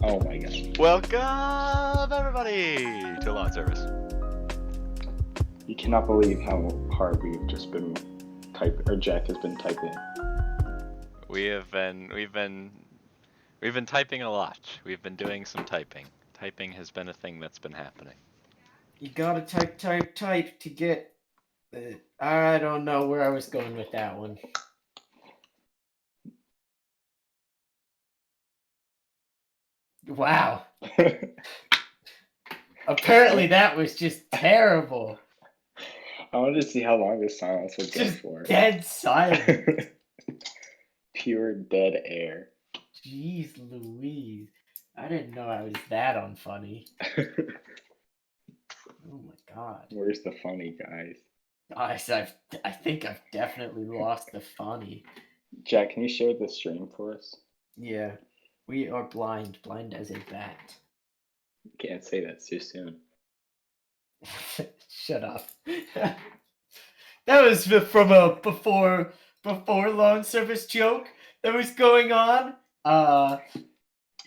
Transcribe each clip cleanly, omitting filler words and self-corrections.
Oh my god. Welcome, everybody, to Lawn Service. You cannot believe how hard we've just been typing, or Jack has been typing. We've been typing a lot. We've been doing some typing. Typing has been a thing that's been happening. You gotta type to get. I don't know where I was going with that one. Wow. Apparently that was just terrible. I wanted to see how long this silence would go Just for. dead silence. Pure dead air. Jeez Louise. I didn't know I was that unfunny. Oh my god. Where's the funny, guys? Guys, I think I've definitely lost the funny. Jack, can you share the stream for us? Yeah. We are blind as a bat. Can't say that too soon. Shut up. That was from a before lawn service joke that was going on.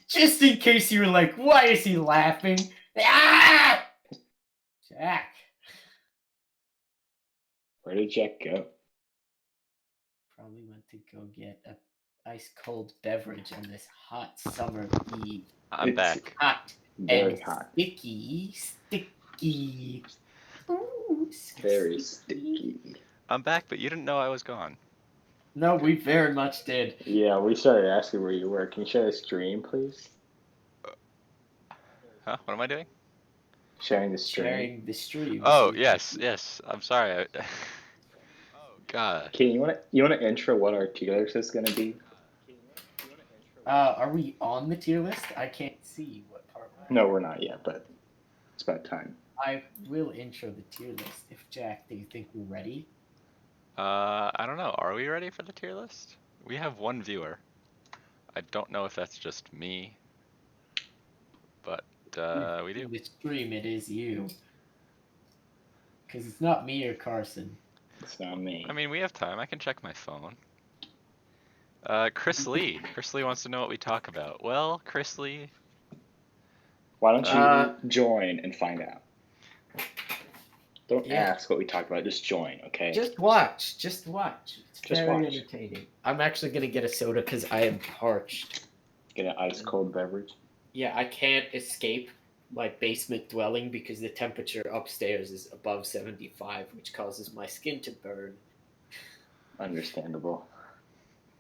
Just in case you were like, why is he laughing? Ah! Jack. Where did Jack go? Probably went to go get a ice cold beverage on this hot summer eve. I'm It's back. Hot Very and hot. sticky. Ooh, Very sticky. I'm back, but you didn't know I was gone. No, we very much did. Yeah, we started asking where you were. Can you share the stream, please? Huh? What am I doing? Sharing the stream. Sharing the stream. Oh, yes. I'm sorry. God. Okay, you wanna intro what our tier list is gonna be? Are we on the tier list? I can't see what part we're No, we're not yet, but it's about time. I will intro the tier list. If Jack, do you think we're ready? I don't know. Are we ready for the tier list? We have one viewer. I don't know if that's just me, but we do. In the stream, it is you. Because it's not me or Carson. It's not me. I mean, we have time. I can check my phone. Chris Lee. Chris Lee wants to know what we talk about. Well, Chris Lee. Why don't you join and find out? Don't ask what we talk about. Just join, okay? Just watch. It's Just very watch. entertaining. I'm actually going to get a soda because I am parched. Get an ice cold beverage. Yeah, I can't escape my basement dwelling because the temperature upstairs is above 75, which causes my skin to burn. Understandable.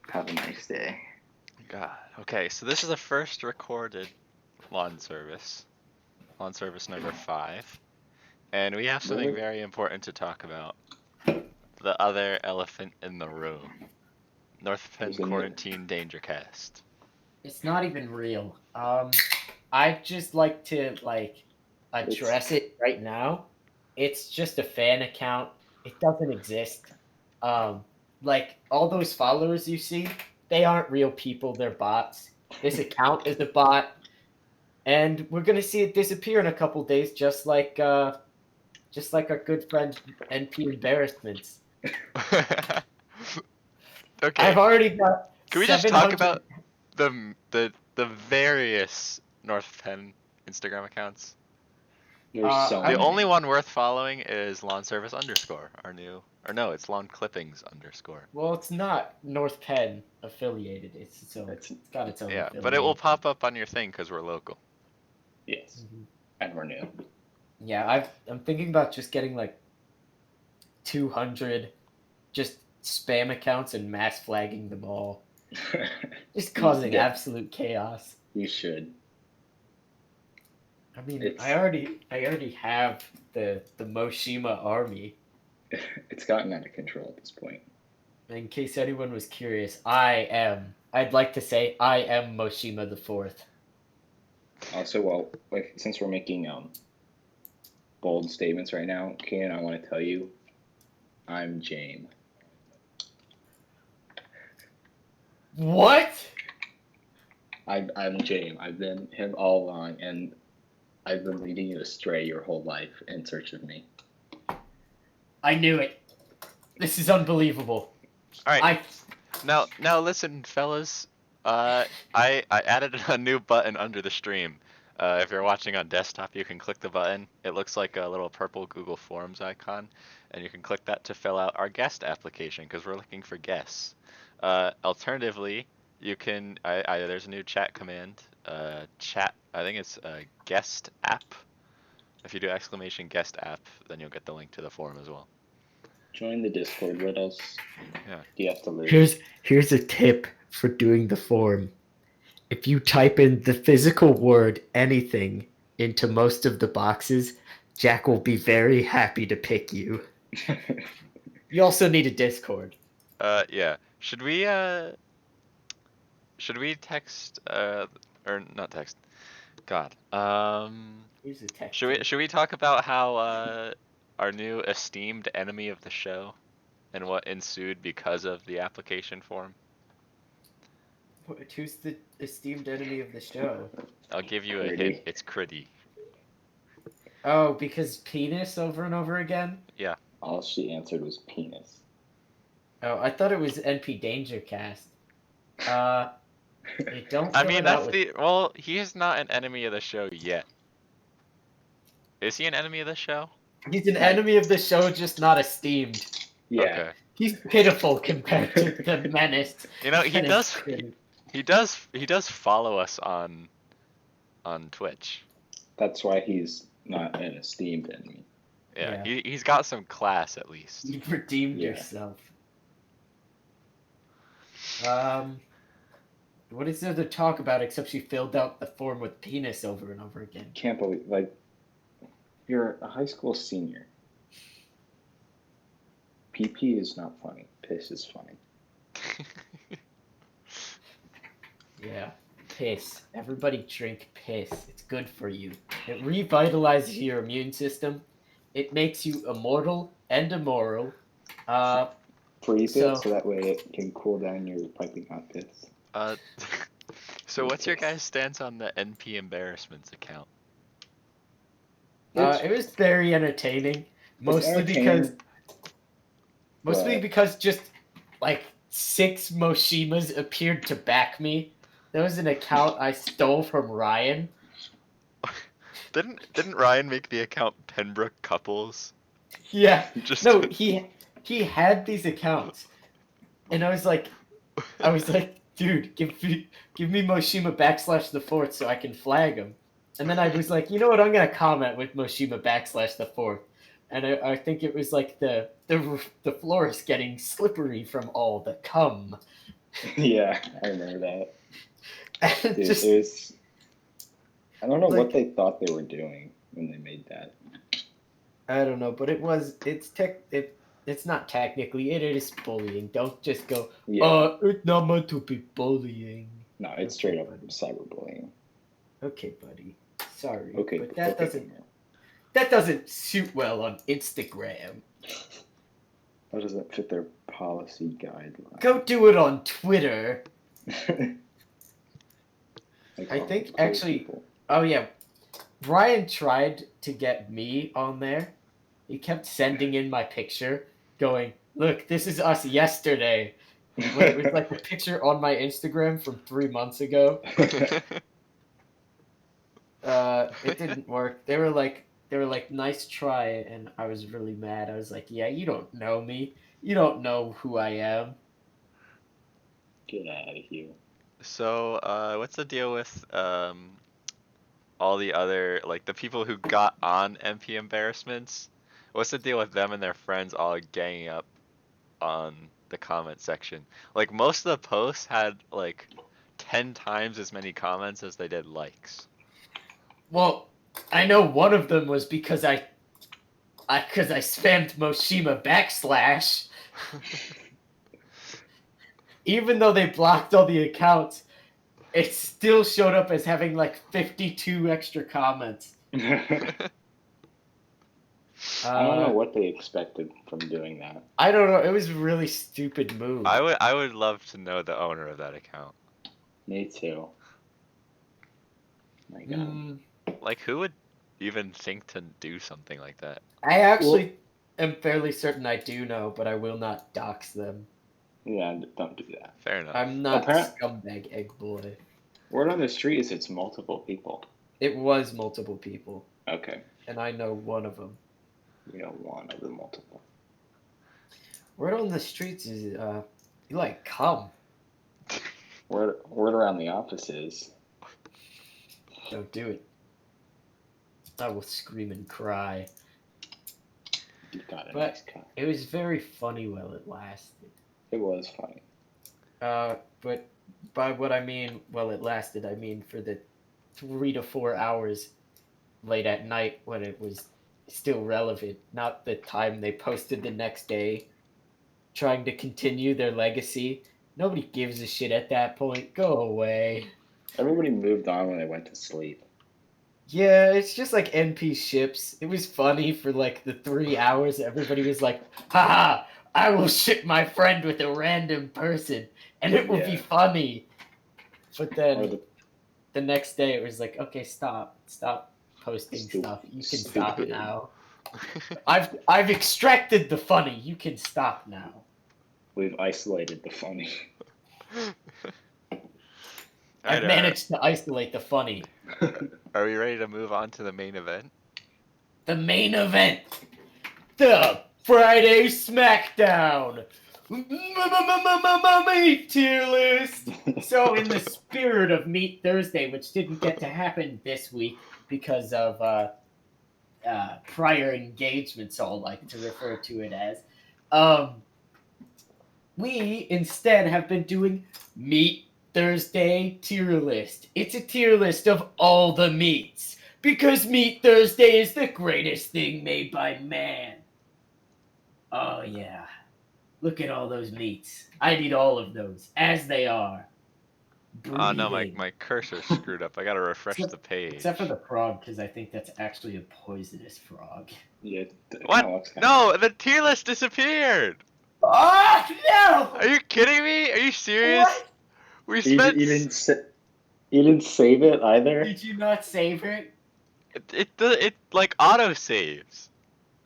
Have a nice day. God. Okay, so this is the first recorded lawn service number 5. And we have something Really? very important to talk about. The other elephant in the room. North Penn Who's in it? Quarantine Danger Cast. It's not even real. I'd just like to address it right now. It's just a fan account. It doesn't exist. Like all those followers you see, they aren't real people, they're bots. This account is a bot. And we're gonna see it disappear in a couple days, just like our good friend NP Embarrassments. Okay. I've already got. Can we just talk 700 about the various North Penn Instagram accounts? There's so The many. only one worth following is Lawn Service _, our new, or no, it's Lawn Clippings _. Well, it's not North Penn affiliated. It's got its own. Yeah, affiliate. but it will pop up on your thing because we're local. Yes. Mhm. And we're new. Yeah, I'm thinking about just getting like 200 just spam accounts and mass flagging them all, just causing Yeah. absolute chaos. You should. I mean, It's- I already have the Moshima army. It's gotten out of control at this point. In case anyone was curious, I'd like to say I am Moshima the Fourth. Also, well, since we're making bold statements right now, Kenan, I want to tell you, I'm James. What? I'm James. I've been him all along, and I've been leading you astray your whole life in search of me. I knew it. This is unbelievable. All right. Now listen, fellas. I added a new button under the stream. If you're watching on desktop, you can click the button. It looks like a little purple Google Forms icon, and you can click that to fill out our guest application because we're looking for guests. Alternatively, you can there's a new chat command. Chat. I think it's guest app. If you do exclamation guest app, then you'll get the link to the forum as well. Join the Discord. What else Yeah. do you have to lose? Here's a tip for doing the form. If you type in the physical word anything into most of the boxes, Jack will be very happy to pick you. You also need a Discord. Yeah. Should we text or not text? God. Here's a text. Should we talk about how our new esteemed enemy of the show and what ensued because of the application form? Who's the esteemed enemy of the show? I'll give you a Critty. hint. It's Critty. Oh, because penis over and over again? Yeah. All she answered was penis. Oh, I thought it was NP Dangercast. Don't. I fill mean, it that's out the well. He is not an enemy of the show yet. Is he an enemy of the show? He's an enemy of the show, just not esteemed. Yeah. Okay. He's pitiful compared to the menace. You know, he Menace does. Critty. He does follow us on Twitch. That's why he's not an esteemed enemy. Yeah. Yeah. He's got some class at least. You redeemed Yeah. yourself. What is there to talk about except she filled out the form with penis over and over again? Can't believe, like, you're a high school senior. PP is not funny. Piss is funny. Yeah. Piss. Everybody drink piss. It's good for you. It revitalizes your immune system. It makes you immortal and immoral. Freeze So- it so that way it can cool down your piping hot piss. So what's your guys' stance on the NP embarrassments account? It was very entertaining. Mostly But- because just like 6 Moshimas appeared to back me. There was an account I stole from Ryan. Didn't Ryan make the account Pembroke Couples? Yeah. Just No, he had these accounts. And I was like, dude, give me Moshima /4 so I can flag him. And then I was like, you know what, I'm gonna comment with Moshima /4. And I think it was like the floor is getting slippery from all the cum. Yeah, I remember that. And Dude, just it was. I don't know like- what they thought they were doing when they made that. I don't know, but it's not technically, it is bullying. Don't just go, Yeah. it's not meant to be bullying. No, it's straight up cyberbullying. Okay, buddy. Sorry, Okay, but that okay. doesn't suit well on Instagram. That doesn't fit their policy guidelines. Go do it on Twitter. Like, I oh, think cool actually- people. Oh yeah, Brian tried to get me on there. He kept sending in my picture, going, "Look, this is us yesterday." When it was like a picture on my Instagram from 3 months ago. It didn't work. They were like, nice try, and I was really mad. I was like, yeah, you don't know me. You don't know who I am. Get out of here. So, what's the deal with all the other like the people who got on MP embarrassments? What's the deal with them and their friends all ganging up on the comment section? Like most of the posts had like 10 times as many comments as they did likes. Well, I know one of them was because I spammed Moshima /. Even though they blocked all the accounts, it still showed up as having like 52 extra comments. I don't know what they expected from doing that. I don't know. It was a really stupid move. I would love to know the owner of that account. Me too. My God. Like who would even think to do something like that? I actually am fairly certain I do know, but I will not dox them. Yeah, don't do that. Fair enough. I'm not Apparent- scumbag egg boy. Word on the street is it's multiple people. It was multiple people, Okay, and I know one of them. you know one of the multiple. Word on the streets is you like come. Word around the office is Don't do it. I will scream and cry. you got a But- nice cut. It was very funny while it lasted. It was funny. But by what I mean, while it lasted, I mean for the 3 to 4 hours late at night when it was still relevant, not the time they posted the next day, trying to continue their legacy. Nobody gives a shit at that point. Go away. Everybody moved on when they went to sleep. Yeah, it's just like NP ships. It was funny for like the 3 hours. Everybody was like, haha, I will ship my friend with a random person, and it will be Yeah. funny. But Or then the next day it was like, okay, stop posting stuff. You can stop Stupid. now. I've extracted the funny. You can stop now. We've isolated the funny. I've managed to isolate the funny. Are we ready to move on to the main event? The main event, the Friday SmackDown Meat Tier List. So, in the spirit of Meat Thursday, which didn't get to happen this week because of prior engagements, I'll like to refer to it as, we instead have been doing Meat Thursday Tier List. It's a tier list of all the meats, because Meat Thursday is the greatest thing made by man. Oh, yeah. Look at all those meats. I'd eat all of those, as they are. Oh no, Breathing. my cursor's screwed up. I gotta refresh the page. Except for the frog, because I think that's actually a poisonous frog. Yeah, it kinda What? looks kinda- No, the tier list disappeared! Oh, no! Are you kidding me? Are you serious? What? We You, spent. you didn't save it either? Did you not save it? It like auto saves.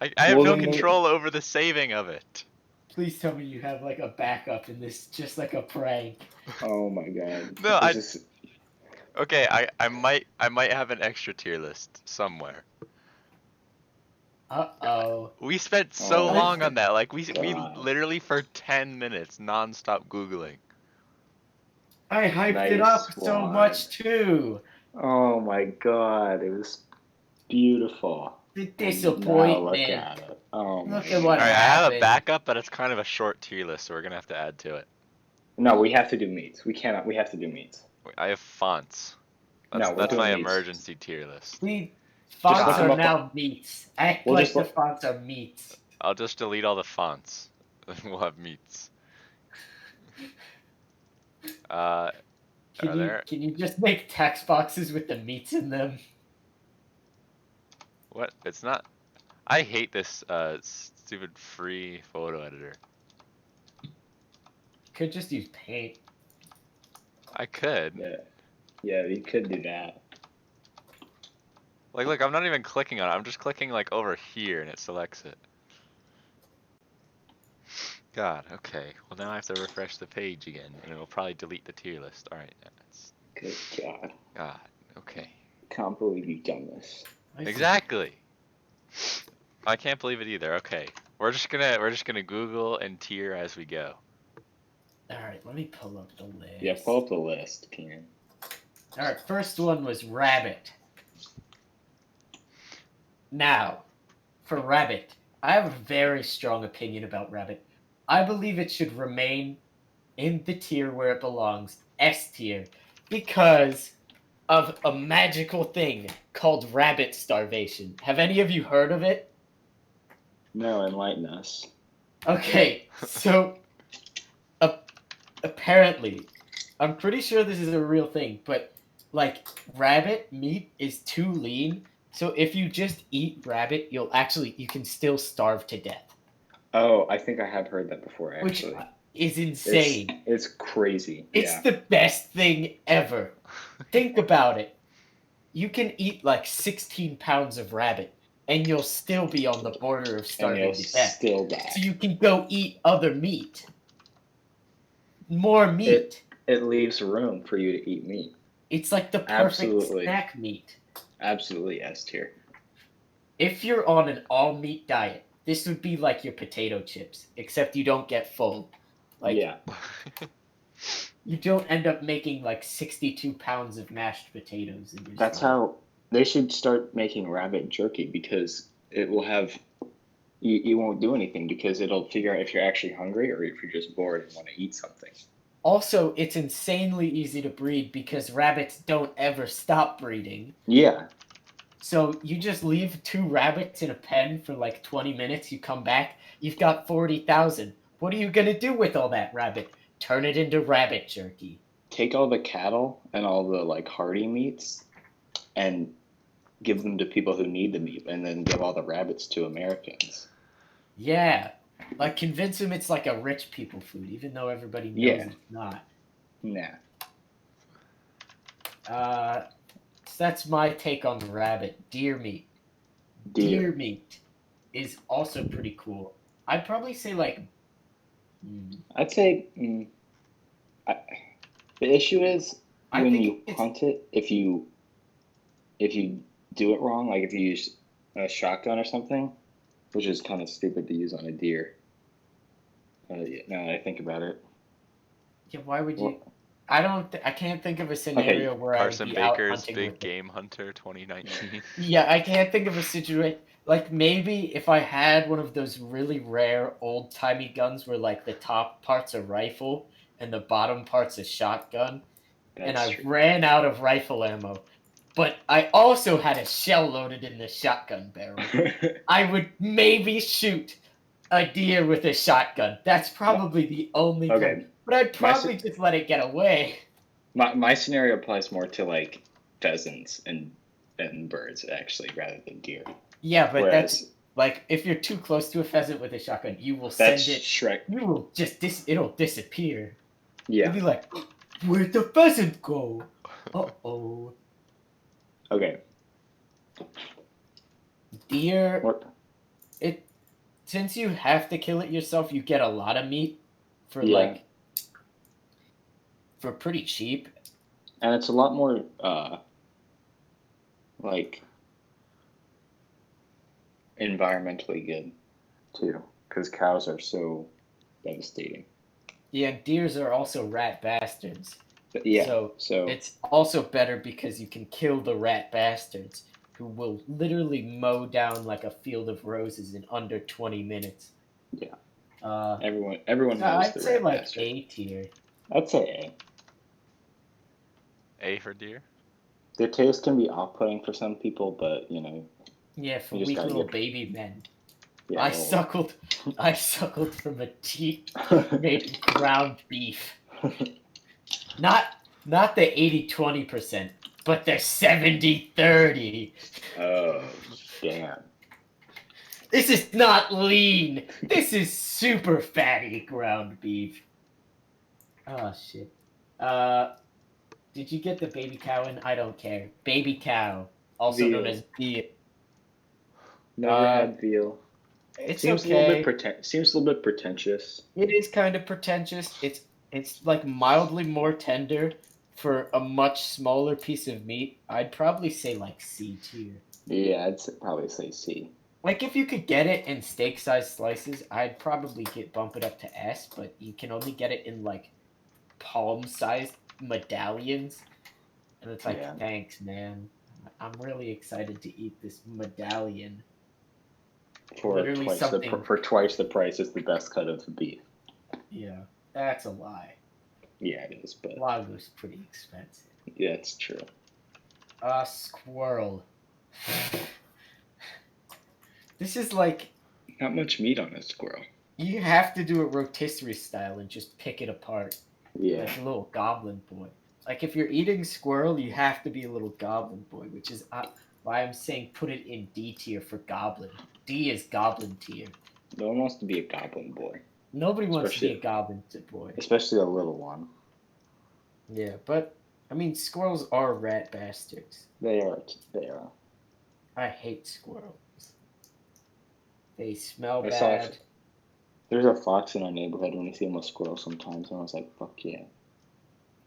I have Well, no then control over the saving of it. Please tell me you have like a backup in this, just like a prank. Oh my god. No, I- This is- Okay, I might have an extra tier list somewhere. Uh-oh. We spent so Oh, long on that. Like we God. literally for 10 minutes non-stop googling. I hyped it Nice up so one. much too. Oh my god, it was beautiful. The Now look disappointment. at it. Oh my Look at god. what Alright, I have a happened? backup, but it's kind of a short tier list, so we're gonna have to add to it. No, we have to do meats. We have to do meats. I have fonts. No, That's, we're that's doing my meats. emergency tier list. Fonts look 'em are up now meats. Act We'll like just the look- fonts are meats. I'll just delete all the fonts. We'll have meats. Are there? Can you just make text boxes with the meats in them? What? It's not. I hate this stupid free photo editor. Could just use paint. I could. Yeah, you could do that. Like, look, I'm not even clicking on it. I'm just clicking like over here, and it selects it. God. Okay. Well, now I have to refresh the page again, and it'll probably delete the tier list. All right. That's, Good god. God. Okay. Can't believe you've done this. I see. Exactly. I can't believe it either. Okay. We're just gonna Google and tier as we go. Alright, let me pull up the list. Yeah, pull up the list, Keenan. Alright, first one was rabbit. Now, for rabbit, I have a very strong opinion about rabbit. I believe it should remain in the tier where it belongs, S tier, because of a magical thing called rabbit starvation. Have any of you heard of it? No, enlighten us. Okay, so apparently, I'm pretty sure this is a real thing, but like rabbit meat is too lean, so if you just eat rabbit, you can still starve to death, Oh, I think I have heard that before, which actually. is insane. It's crazy. It's Yeah. the best thing ever. Think about it. You can eat like 16 pounds of rabbit, and you'll still be on the border of And starving you'll to death. still die. So you can go eat other meat. more meat. It leaves room for you to eat meat. It's like the perfect Absolutely. snack meat. Absolutely S tier. If you're on an all meat diet, this would be like your potato chips, except you don't get full. Like Yeah. you don't end up making like 62 pounds of mashed potatoes in your That's stomach. how they should start making rabbit jerky, because it will have you won't do anything, because it'll figure out if you're actually hungry or if you're just bored and want to eat something. Also, it's insanely easy to breed because rabbits don't ever stop breeding. Yeah. So you just leave 2 rabbits in a pen for like 20 minutes, you come back, you've got 40,000. What are you going to do with all that rabbit? Turn it into rabbit jerky. Take all the cattle and all the like hardy meats and give them to people who need the meat, and then give all the rabbits to Americans. Yeah. Like convince them it's like a rich people food, even though everybody knows Yeah. it's not. Nah. So that's my take on rabbit. Deer meat. Deer. Deer meat is also pretty cool. I'd probably say like. I'd say the issue is I when think you it's- hunt it, if you do it wrong, like if you use a shotgun or something, which is kind of stupid to use on a deer. Yeah, now that I think about it. Yeah, why would you? Well, I can't think of a scenario where I would Carson be out Baker's hunting Big with it. Game Hunter 2019. Yeah, I can't think of a situation. Like maybe if I had one of those really rare old timey guns where like the top part's a rifle and the bottom part's a shotgun, and that's I true. ran out of rifle ammo, but I also had a shell loaded in the shotgun barrel, I would maybe shoot a deer with a shotgun. That's probably the only Okay. time. But I'd probably just let it get away. My scenario applies more to like pheasants and birds, actually, rather than deer. Yeah, but Whereas, that's like if you're too close to a pheasant with a shotgun, you will send that's it. Shrek. You will just it'll disappear. Yeah. It'll be like, where'd the pheasant go? Uh-oh. Okay. Deer. What? Since you have to kill it yourself, you get a lot of meat for for pretty cheap. And it's a lot more like environmentally good too, because cows are so devastating. Yeah, deers are also rat bastards. But yeah, so it's also better because you can kill the rat bastards who will literally mow down like a field of roses in under 20 minutes. Yeah. I'd Everyone knows the say rat like bastard. A tier. I'd say A for deer? Their taste can be off-putting for some people, but you know. Yeah, for You just weak gotta little get- baby men. Yeah, I well, suckled from a teat made ground beef. Not the 80-20%, but the 70-30. Oh, damn. This is not lean. This is super fatty ground beef. Oh shit. Did you get the baby cow in? I don't care. Baby cow, also known Veal. as veal. Never had veal. It's Seems okay. a little bit seems a little bit pretentious. It is kind of pretentious. It's like mildly more tender for a much smaller piece of meat. I'd probably say like C tier. Yeah, probably say C. Like if you could get it in steak-sized slices, I'd probably bump it up to S. But you can only get it in like palm-sized medallions, and it's like, thanks, man. I'm really excited to eat this medallion. For twice the price is the best cut of the beef. Yeah, that's a lie. Yeah, it is, but Lago's pretty expensive. Yeah, it's true. Squirrel. This is like not much meat on a squirrel. You have to do it rotisserie style and just pick it apart. Yeah. Like a little goblin boy. Like if you're eating squirrel, you have to be a little goblin boy, which is why I'm saying put it in D tier for goblin. D is goblin tier. No one wants to be a goblin boy. Nobody wants to be a goblin boy. Especially a little one. Yeah, but I mean squirrels are rat bastards. They are. I hate squirrels. They smell bad. There's a fox in our neighborhood when we see him with squirrels sometimes, and I was like, fuck yeah.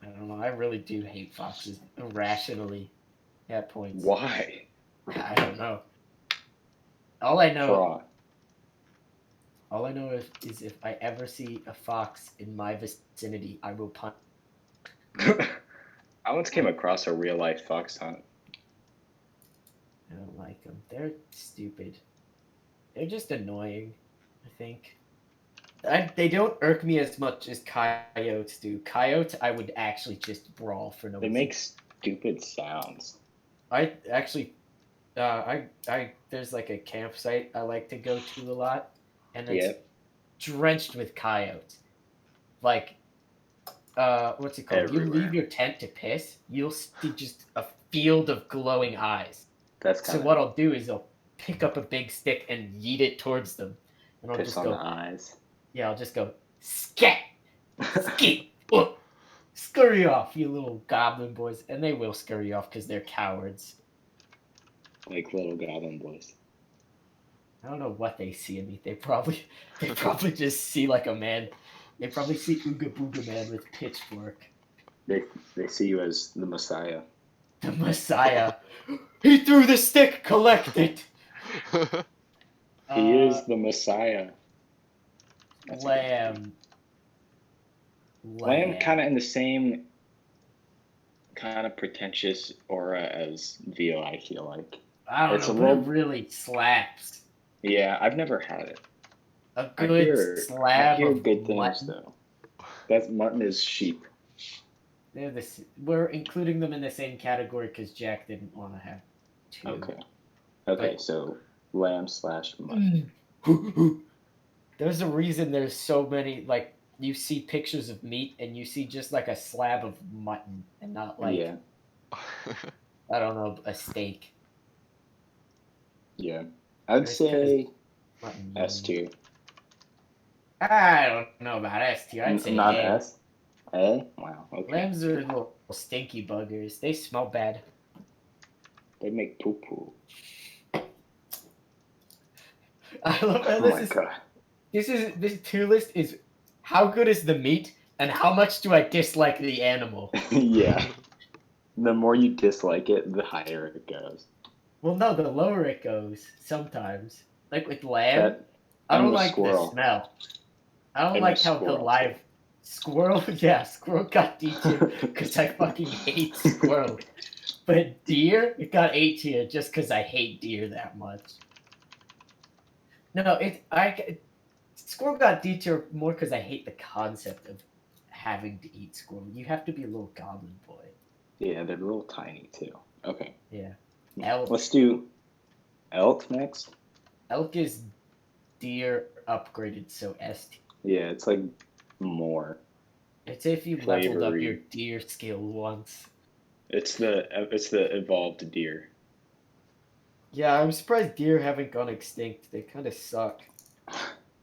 I don't know. I really do hate foxes irrationally at points. Why? I don't know. All I know, Fraud. is if I ever see a fox in my vicinity, I will punch. I once came across a real life fox hunt. I don't like them. They're stupid. They're just annoying, I think. They don't irk me as much as coyotes do. Coyote, I would actually just brawl for no They reason. make stupid sounds. I actually, there's like a campsite I like to go to a lot, and it's Yep. drenched with coyotes. Like, what's it called? You Everywhere. leave your tent to piss, you'll see just a field of glowing eyes. That's So kind of what I'll do is I'll pick up a big stick and yeet it towards them, and I'll piss just on go. the eyes. Yeah, I'll just go scat, skeet, scurry off, you little goblin boys, and they will scurry off because they're cowards. Like little goblin boys. I don't know what they see in me. They probably just see like a man. They probably see Ooga Booga Man with pitchfork. They see you as the Messiah. The Messiah. He threw the stick. Collect it. He is the Messiah. That's a good Lamb. Lamb kind of in the same kind of pretentious aura as veal, I feel like. I don't It's know, a but it little- really slaps. Yeah, I've never had it. A I good hear slab of good things mutton. though. That mutton is sheep. We're including them in the same category because Jack didn't want to have two. Okay, But- so lamb/mutton. There's a reason there's so many, like, you see pictures of meat and you see just like a slab of mutton and not like, Yeah, I don't know, a steak. yeah. I'd It's say Mutton. S tier. I don't know about S tier. I'd say Not A. S. A? Wow. Okay. Lambs are little stinky buggers. They smell bad. They make poo poo. I love how Oh my god. this tier list is how good is the meat and how much do I dislike the animal. Yeah. The more you dislike it, the higher it goes. Well, no, the lower it goes sometimes. Like with lamb, That I and don't with like squirrel. the smell. I don't And like with how the squirrel, live squirrel. Yeah, squirrel got D tier because I fucking hate squirrel. But deer, it got A tier just because I hate deer that much. No, squirrel got D tier more because I hate the concept of having to eat squirrel. You have to be a little goblin boy. Yeah, they're a little tiny too. Okay. Yeah. Elk. Let's do elk next. Elk is deer upgraded, so S tier. Yeah, it's like more. It's if you leveled up Flavory. your deer skill once. It's the evolved deer. Yeah, I'm surprised deer haven't gone extinct. They kind of suck.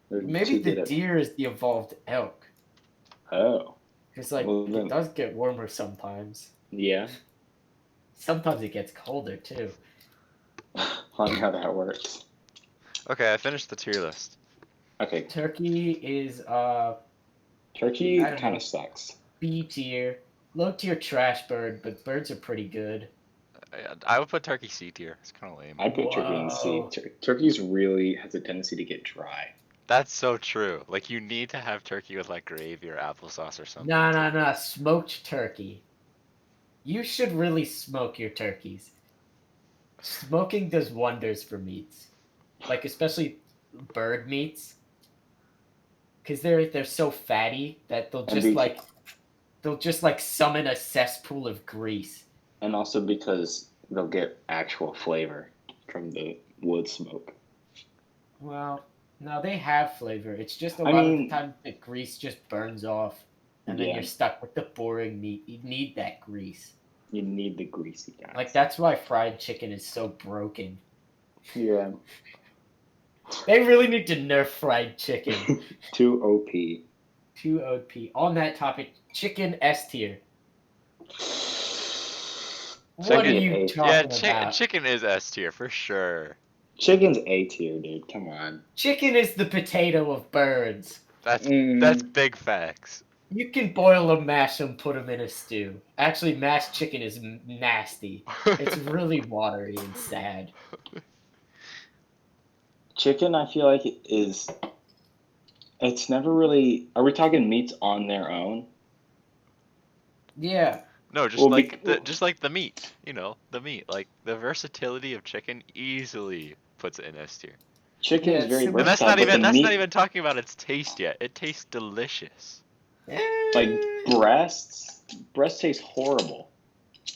They're Maybe too good the at- deer is the evolved elk. Oh, Because, like, Well, then- it does get warmer sometimes. yeah. Sometimes it gets colder, too. Funny how that works. Okay, I finished the tier list. Okay, Turkey is, turkey I don't kind know. of sucks. B tier. Low tier trash bird, but birds are pretty good. I would put turkey C tier. It's kind of lame. I put turkey in C. Whoa. Turkey's really has a tendency to get dry. That's so true. Like, you need to have turkey with, like, gravy or applesauce or something. No. Smoked turkey. You should really smoke your turkeys. Smoking does wonders for meats. Like, especially bird meats. Because they're so fatty that they'll just like summon a cesspool of grease. And also because they'll get actual flavor from the wood smoke. Well, no, they have flavor. It's just a I lot of the mean- time the grease just burns off. And then Yeah. you're stuck with the boring meat. You need that grease. You need the greasy guys. Like, that's why fried chicken is so broken. Yeah. They really need to nerf fried chicken. Too OP. 2 OP. On that topic, chicken S tier. What are Chicken- you yeah, talking Yeah, about? chicken is S tier for sure. Chicken's A tier, dude. Come on. Chicken is the potato of birds. That's big facts. You can boil them, mash them, put them in a stew. Actually, mashed chicken is nasty. It's really watery and sad. Chicken, I feel like it's never really. Are we talking meats on their own? Yeah. No, just Well, like the meat, the meat. Like the versatility of chicken easily puts it in S tier. Chicken Yeah, is very it's And versatile, but the that's not meat, even talking about its taste yet. It tastes delicious. like breasts taste horrible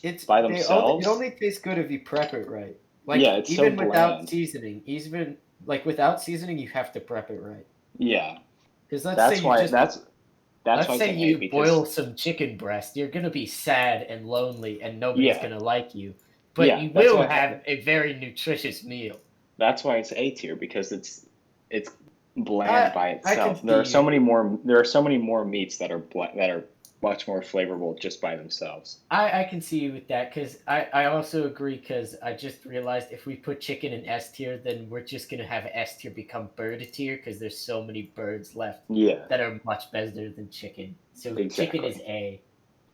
It's by it themselves. only tastes good if you prep it right. Like Yeah, it's so even without bland. seasoning, even like without seasoning, you have to prep it right. Yeah, Because let's say that's you why just that's let's why it's say an A you boil because some chicken breast, you're gonna be sad and lonely, and nobody's yeah, gonna like you. But you that's will why have a very nutritious meal. that's why it's A tier because it's bland I by I can itself. see you. There are so many more meats that are much more flavorful just by themselves. I can see you with that because I also agree because I just realized if we put chicken in S tier, then we're just gonna have S tier become bird tier because there's so many birds left Yeah, that are much better than chicken. So chicken is exactly. A,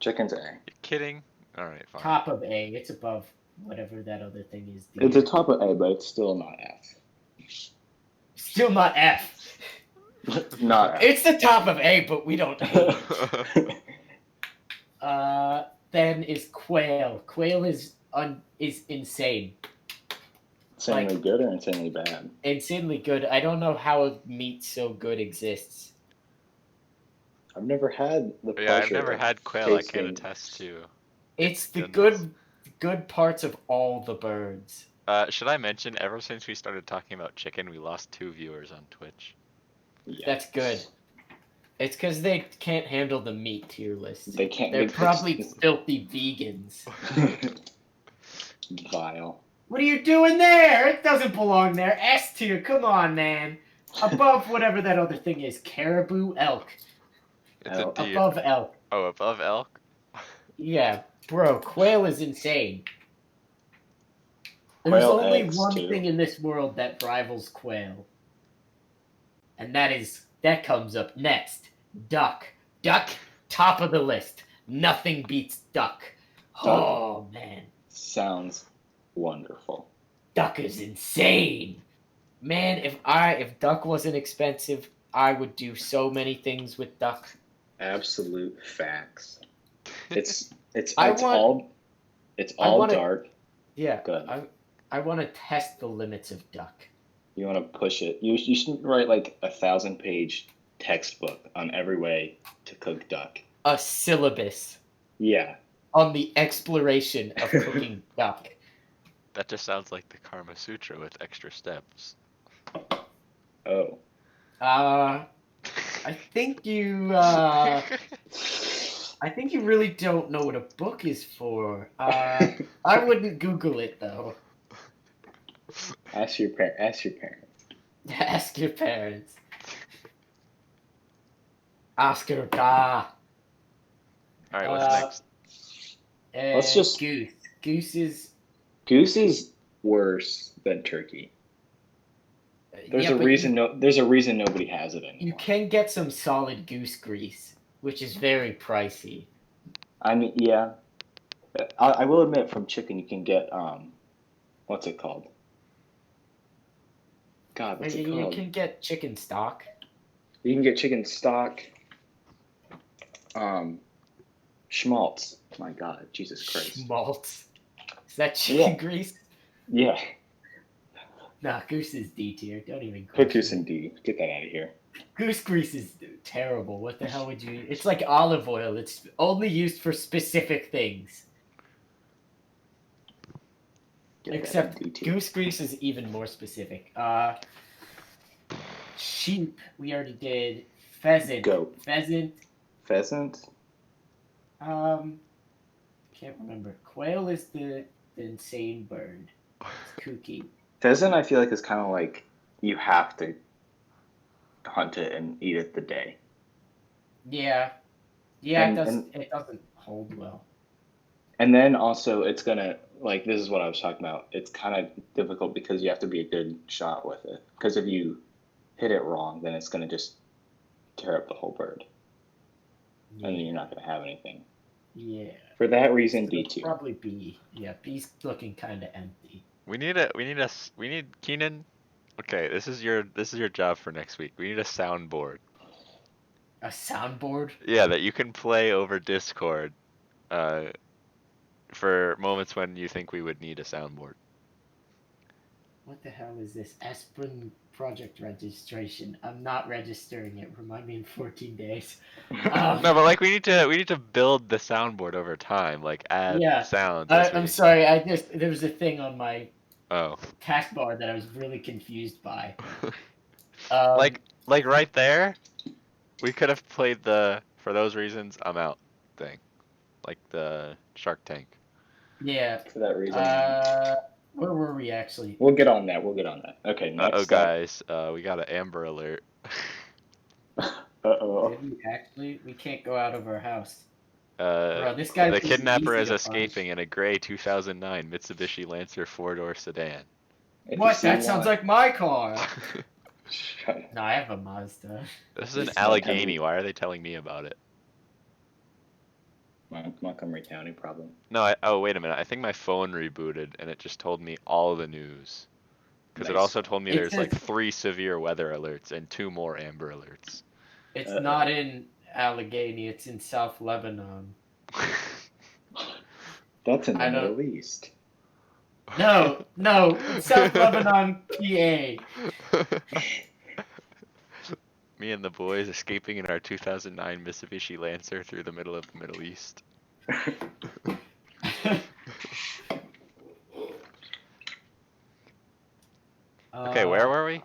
Chicken's A. You kidding? All right, fine. top of A. It's above whatever that other thing is. It's a Deer. top of A, but it's still not F. Still not F. Not F. It's the top of A, but we don't hate it. Then is quail. Quail is insane. Insanely Like good or insanely bad? insanely good. I don't know how meat so good exists. I've never had the Yeah, I've pleasure never of had quail. I can't tasting. attest to It's its the goodness. good parts of all the birds. Should I mention, ever since we started talking about chicken, we lost 2 viewers on Twitch. Yeah. That's good. It's because they can't handle the meat tier list. They can't. They're probably filthy vegans. Vile. What are you doing there? It doesn't belong there. S tier, come on, man. Above whatever that other thing is. Caribou, elk. It's a D. Above elk. Oh, above elk? Yeah, bro, quail is insane. There's Quail only eggs, one too. thing in this world that rivals quail. And that comes up next. Duck. Duck, top of the list. Nothing beats duck. Oh man. Sounds wonderful. Duck is insane. Man, if duck wasn't expensive, I would do so many things with duck. Absolute facts. It's I all wanna- dark. Yeah. Good. I want to test the limits of duck. You want to push it. You should write like 1,000-page textbook on every way to cook duck. A syllabus Yeah. on the exploration of cooking duck. That just sounds like the Karma Sutra with extra steps. Oh. I think you really don't know what a book is for. I wouldn't Google it though. Ask your parents. Ask your parents. Oscar da. All right, what's next? Let's just- goose. Goose is worse than turkey. There's yeah, a but reason. There's a reason nobody has it anymore. you can get some solid goose grease, which is very pricey. I mean, yeah. I will admit, from chicken you can get what's it called? God, what's it You called? can get chicken stock. You can get chicken stock. Schmaltz. My God, Jesus Christ. Schmaltz. Is that chicken Yeah. grease? Yeah. Nah, goose is D tier. Don't even Put goose question in D. Get that out of here. Goose grease is terrible. What the hell would you? It's like olive oil. It's only used for specific things. Get that Except in D tier. goose grease is even more specific. Sheep. We already did. Pheasant. Goat. Pheasant. Pheasant. Can't remember. Quail is the insane bird. It's kooky. Pheasant, I feel like is kind of like you have to hunt it and eat it the day. Yeah. Yeah, And- it doesn't hold well. And then also it's gonna like this is what I was talking about. It's kind of difficult because you have to be a good shot with it. Because if you hit it wrong, then it's gonna just tear up the whole bird, and then you're not gonna have anything. Yeah. For that reason, So B2. probably B. Yeah, B's looking kind of empty. We need Keenan. Okay, this is your job for next week. We need a soundboard. A soundboard? Yeah, that you can play over Discord. Uh, for moments when you think we would need a soundboard. What the hell is this? Aspirin project registration. I'm not registering it. Remind me in 14 days. No, but like we need to build the soundboard over time, like add Yeah. sounds I'm sorry. There was a thing on my Oh. taskbar that I was really confused by. like right there, we could have played the for those reasons I'm out thing. Like the Shark Tank. Yeah. For that reason. Where were we actually? We'll get on that. Okay, next Uh-oh, up. guys. We got an Amber Alert. Uh-oh. Did we actually? We can't go out of our house. Uh, Bro, this guy the was kidnapper easy is to escaping in a gray 2009 Mitsubishi Lancer four-door sedan. If you What? see That sounds one- like my car. Shut up. No, I have a Mazda. This is in It's Montgomery. Allegheny. Why are they telling me about it? Montgomery County, probably. No, oh, wait a minute. I think my phone rebooted and it just told me all the news. Because it Nice. also told me It there's like says- 3 severe weather alerts and 2 more Amber Alerts. It's Uh-oh. not in Allegheny. It's in South Lebanon. That's in the I don't- Middle East. No, South Lebanon, PA. Me and the boys escaping in our 2009 Mitsubishi Lancer through the middle of the Middle East. Okay, where were we?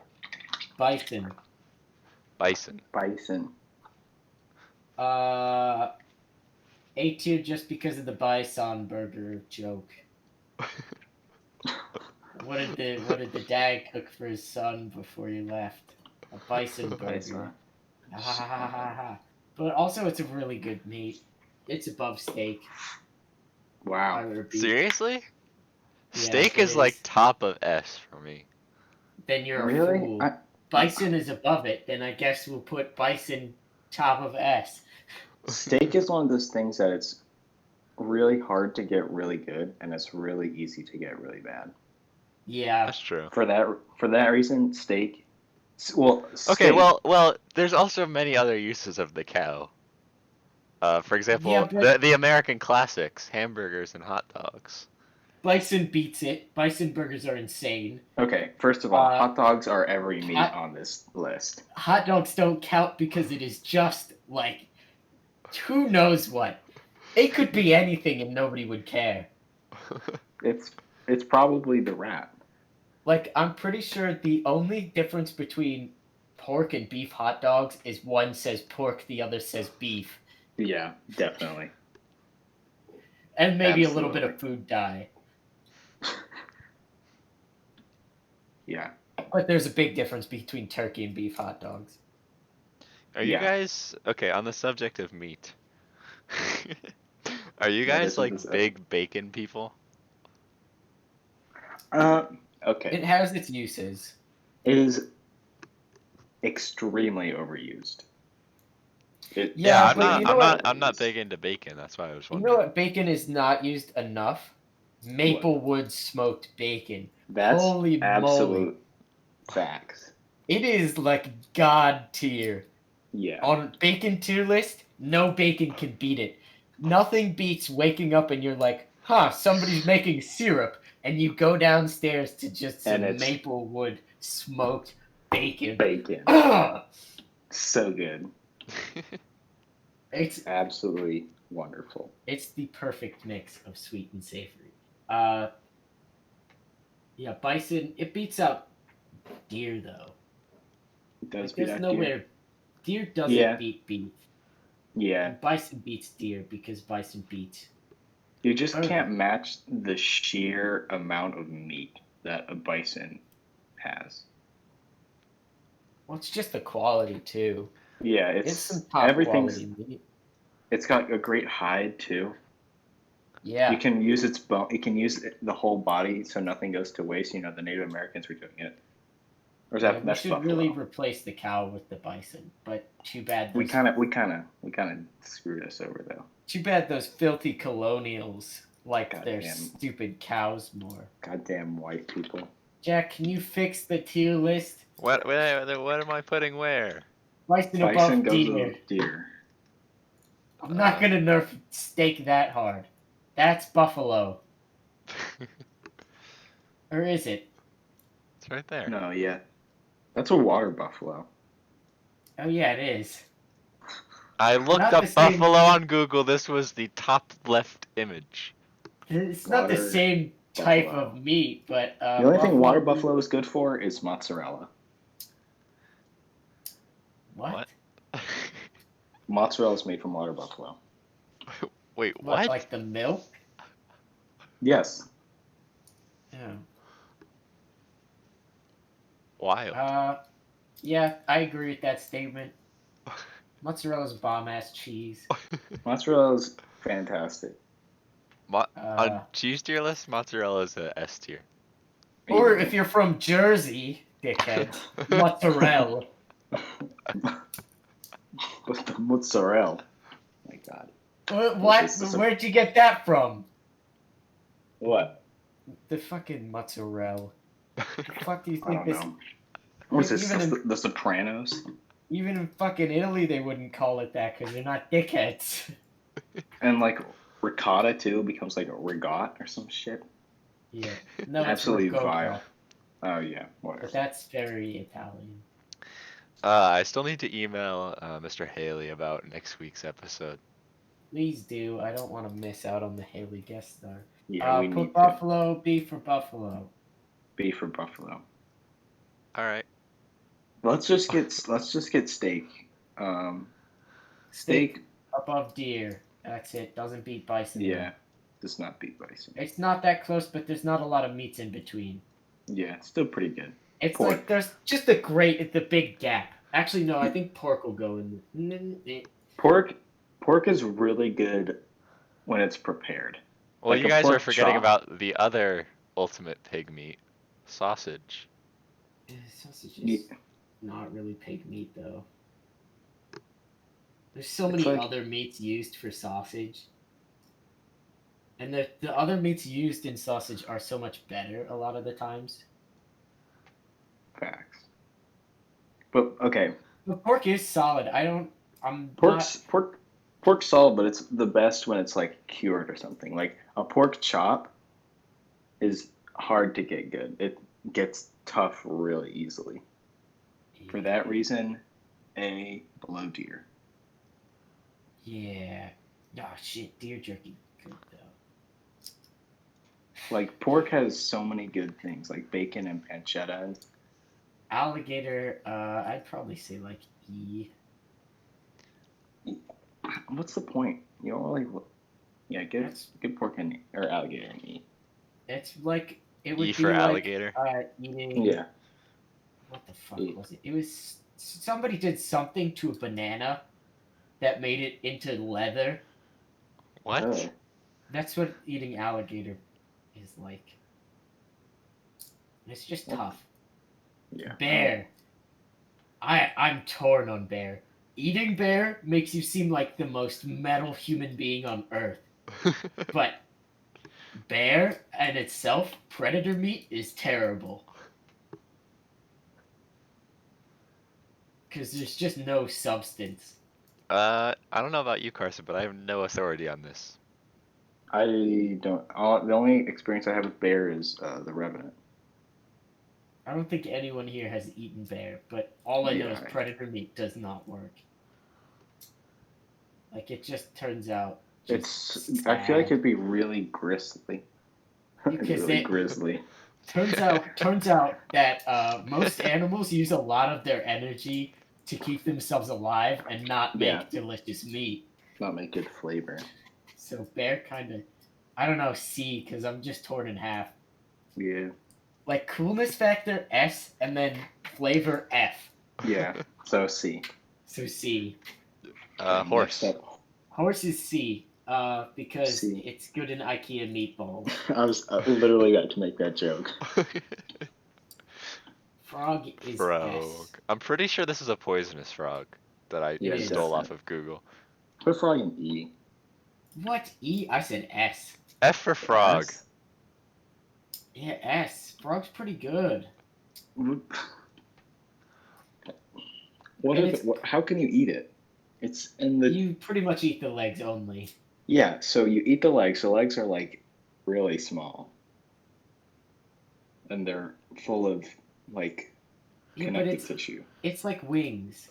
Bison. Bison. Bison. A tier just because of the bison burger joke. What did the dad cook for his son before he left? A bison burger. Bison. Ha ha ha ha ha. But also, it's a really good meat. It's above steak. I Wow. repeat. Seriously? Yeah, Steak it is like is. top of S for me. Then you're a Really? fool. Bison is above it. Then I guess we'll put bison top of S. Steak is one of those things that it's really hard to get really good, and it's really easy to get really bad. Yeah. That's true. For that reason, steak. Well, Okay, steak, well, there's also many other uses of the cow. For example, Yeah, but- the American classics, hamburgers and hot dogs. Bison beats it. Bison burgers are insane. Okay, first of all, Uh, hot dogs are every meat hot- on this list. Hot dogs don't count because it is just like who knows what. It could be anything and nobody would care. It's probably the wrap. Like I'm pretty sure the only difference between pork and beef hot dogs is one says pork, the other says beef, Yeah, definitely. and maybe a little bit Absolutely. of food dye. Yeah. But there's a big difference between turkey and beef hot dogs. Are you Yeah. guys okay on the subject of meat? Are you That guys isn't like the subject. big bacon people? Okay. It has its uses. It is extremely overused. Yeah, I'm but not. you know I'm what? not. I'm not big into bacon. That's why I was You wondering. know what bacon is not used enough? Maplewood smoked bacon. That's Holy absolute moly. facts. It is like god tier. Yeah. On bacon tier list, no bacon can beat it. Nothing beats waking up and you're like, huh, somebody's making syrup, and you go downstairs to just some And it's- Maplewood smoked bacon. Bacon. Ugh! So good. It's Absolutely wonderful. it's the perfect mix of sweet and savory. Yeah, bison. It beats out deer though. It does Like, beat there's out no deer. way. Deer doesn't Yeah. beat beef. Yeah. And bison beats deer because bison beats. You just Okay. can't match the sheer amount of meat that a bison has. Well, it's just the quality too. Yeah, It's it's some top everything's. quality meat. It's got a great hide too. Yeah. You can use its bone. You can use the whole body, so nothing goes to waste. The Native Americans were doing it. Or is Yeah, that we that's should buffalo? really replace the cow with the bison, but too bad. We Those, kind of screwed us over though. too bad those filthy colonials like their Goddamn. stupid cows more. Goddamn white people. Jack, can you fix the tier list? What am I putting where? Bison Bison above goes deer. with deer. I'm not gonna nerf steak that hard. That's buffalo. Or is it? It's right there. No, yeah, that's a water buffalo. Oh yeah, it is. I looked Not up the same- buffalo on Google. This was the top left image. It's not the Water same type buffalo. of meat, but The only thing water buffalo- buffalo is good for is mozzarella. What? Mozzarella is made from water buffalo. Wait, what? Like the milk? Yes. Yeah. Wild. Yeah, I agree with that statement. Mozzarella's bomb ass cheese. Mozzarella is fantastic. On cheese tier list, mozzarella is a S tier. Or if you're from Jersey, dickhead, mozzarella. With the mozzarella. My God. What? This is a- Where'd you get that from? What? The fucking mozzarella. The fuck do you I think don't this? know. What is this? Even The Sopranos? Even in fucking Italy, they wouldn't call it that because they're not dickheads. And like ricotta too becomes like a regat or some shit. Yeah. No, it's Absolutely ricotta, vile. Oh yeah, but whatever. that's very Italian. I still need to email Mr. Haley about next week's episode. Please do. I don't want to miss out on the Haley guest star. Yeah, we Put need to. buffalo, B for buffalo. B for buffalo. All right. Let's just get steak. Steak. Above deer. That's it. Doesn't beat bison. Yeah, does not beat bison. It's not that close, but there's not a lot of meats in between. Yeah, it's still pretty good. It's Pork. like there's just the big gap. Actually, no, I think pork will go in. Pork is really good when it's prepared. Well, Like you a guys are pork forgetting chop. about the other ultimate pig meat, sausage. Sausage Ye- is not really pig meat, though. There's so It's many like- other meats used for sausage. And the other meats used in sausage are so much better a lot of the times. Facts. But okay, But pork is solid. pork's solid, but it's the best when it's like cured or something. Like a pork chop is hard to get good. It gets tough really easily. For that reason, A below deer. Yeah. Oh shit, deer jerky good though. Like pork has so many good things, like bacon and pancetta. And Alligator, I'd probably say like E. what's the point? You don't really. Yeah, get pork and or alligator and eat. It's like it would E be for like, alligator. Eating. Yeah. What the fuck E. was it? It was somebody did something to a banana that made it into leather. What? Oh. That's what eating alligator is like. It's just tough. Yeah. Bear. I'm torn on bear. Eating bear makes you seem like the most metal human being on earth. But bear and itself, predator meat, is terrible. Because there's just no substance. I don't know about you, Carson, but I have no authority on this. I don't. The only experience I have with bear is The Revenant. I don't think anyone here has eaten bear, but all I know is Yeah. predator meat does not work. Like, it just turns out. It's. I feel like it'd be really grisly. Because really they- grisly. Turns out that most animals use a lot of their energy to keep themselves alive and not make Yeah. delicious meat. Not make good flavor. So bear kind of, I don't know, C, because I'm just torn in half. Yeah. Like coolness factor S and then flavor F. Yeah. So C. So C. Horse. Next up. Horse is C. because C. it's good in IKEA meatballs. I was literally about to make that joke. Frog is Frog. S. I'm pretty sure this is a poisonous frog that I Yeah, is. stole off definitely. of Google. Put frog in E. What? E? I said S. F for frog. S? Yeah, S. Frog's pretty good. What And if it, how can you eat it? It's in the You pretty much eat the legs only. yeah. So you eat the legs. The legs are like really small, and they're full of like Yeah, but connective tissue. it's like wings.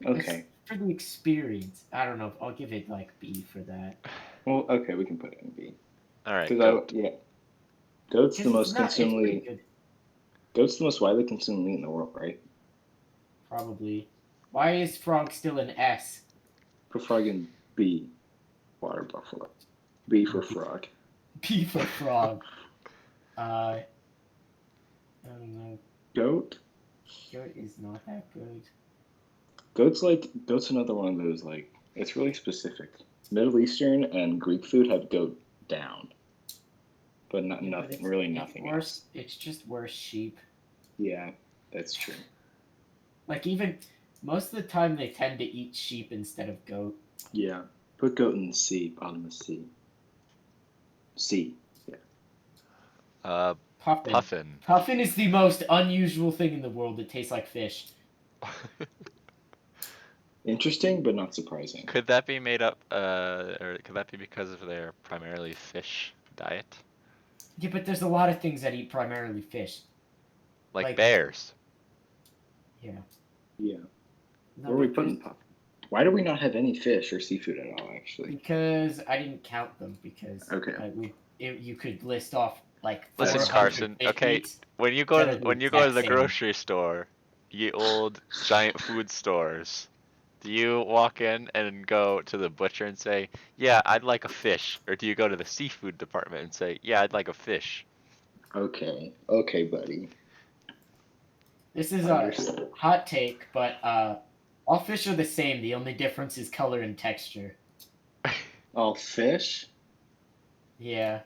Okay. It's for the experience. I don't know. I'll give it like B for that. Well, okay, we can put it in B. All right, Because goat. yeah, goat's the 'Cause most it's pretty consumedly good. goat's the most widely consumed meat in the world, right? Probably. Why is frog still an S? Put frog in B. Water buffalo. B for frog. B for frog. I don't know. Goat. Goat is not that good. Goat's another one of those like it's really specific. Middle Eastern and Greek food have goat down, but not Yeah, but nothing it's really nothing worse. else. It's just worse sheep. Yeah, that's true. Like even most of the time they tend to eat sheep instead of goat. Yeah, put goat in C, bottom of C. C. Yeah. Puffin. Puffin. Puffin is the most unusual thing in the world. It tastes like fish. Interesting, but not surprising. Could that be made up, or could that be because of their primarily fish diet? Yeah, but there's a lot of things that eat primarily fish. Like bears. Yeah. Yeah. No, Where are we but putting puffin? Why do we not have any fish or seafood at all? Actually. because I didn't count them because Okay. you could list off like Listen, 400 Carson. fish Okay, meats when you that go are to, the when you go to exact the same. grocery store, ye old giant food stores, do you walk in and go to the butcher and say, "Yeah, I'd like a fish," or do you go to the seafood department and say, "Yeah, I'd like a fish"? Okay. Okay, buddy. This is Understood. a hot take, but all fish are the same. The only difference is color and texture. All fish? Yeah.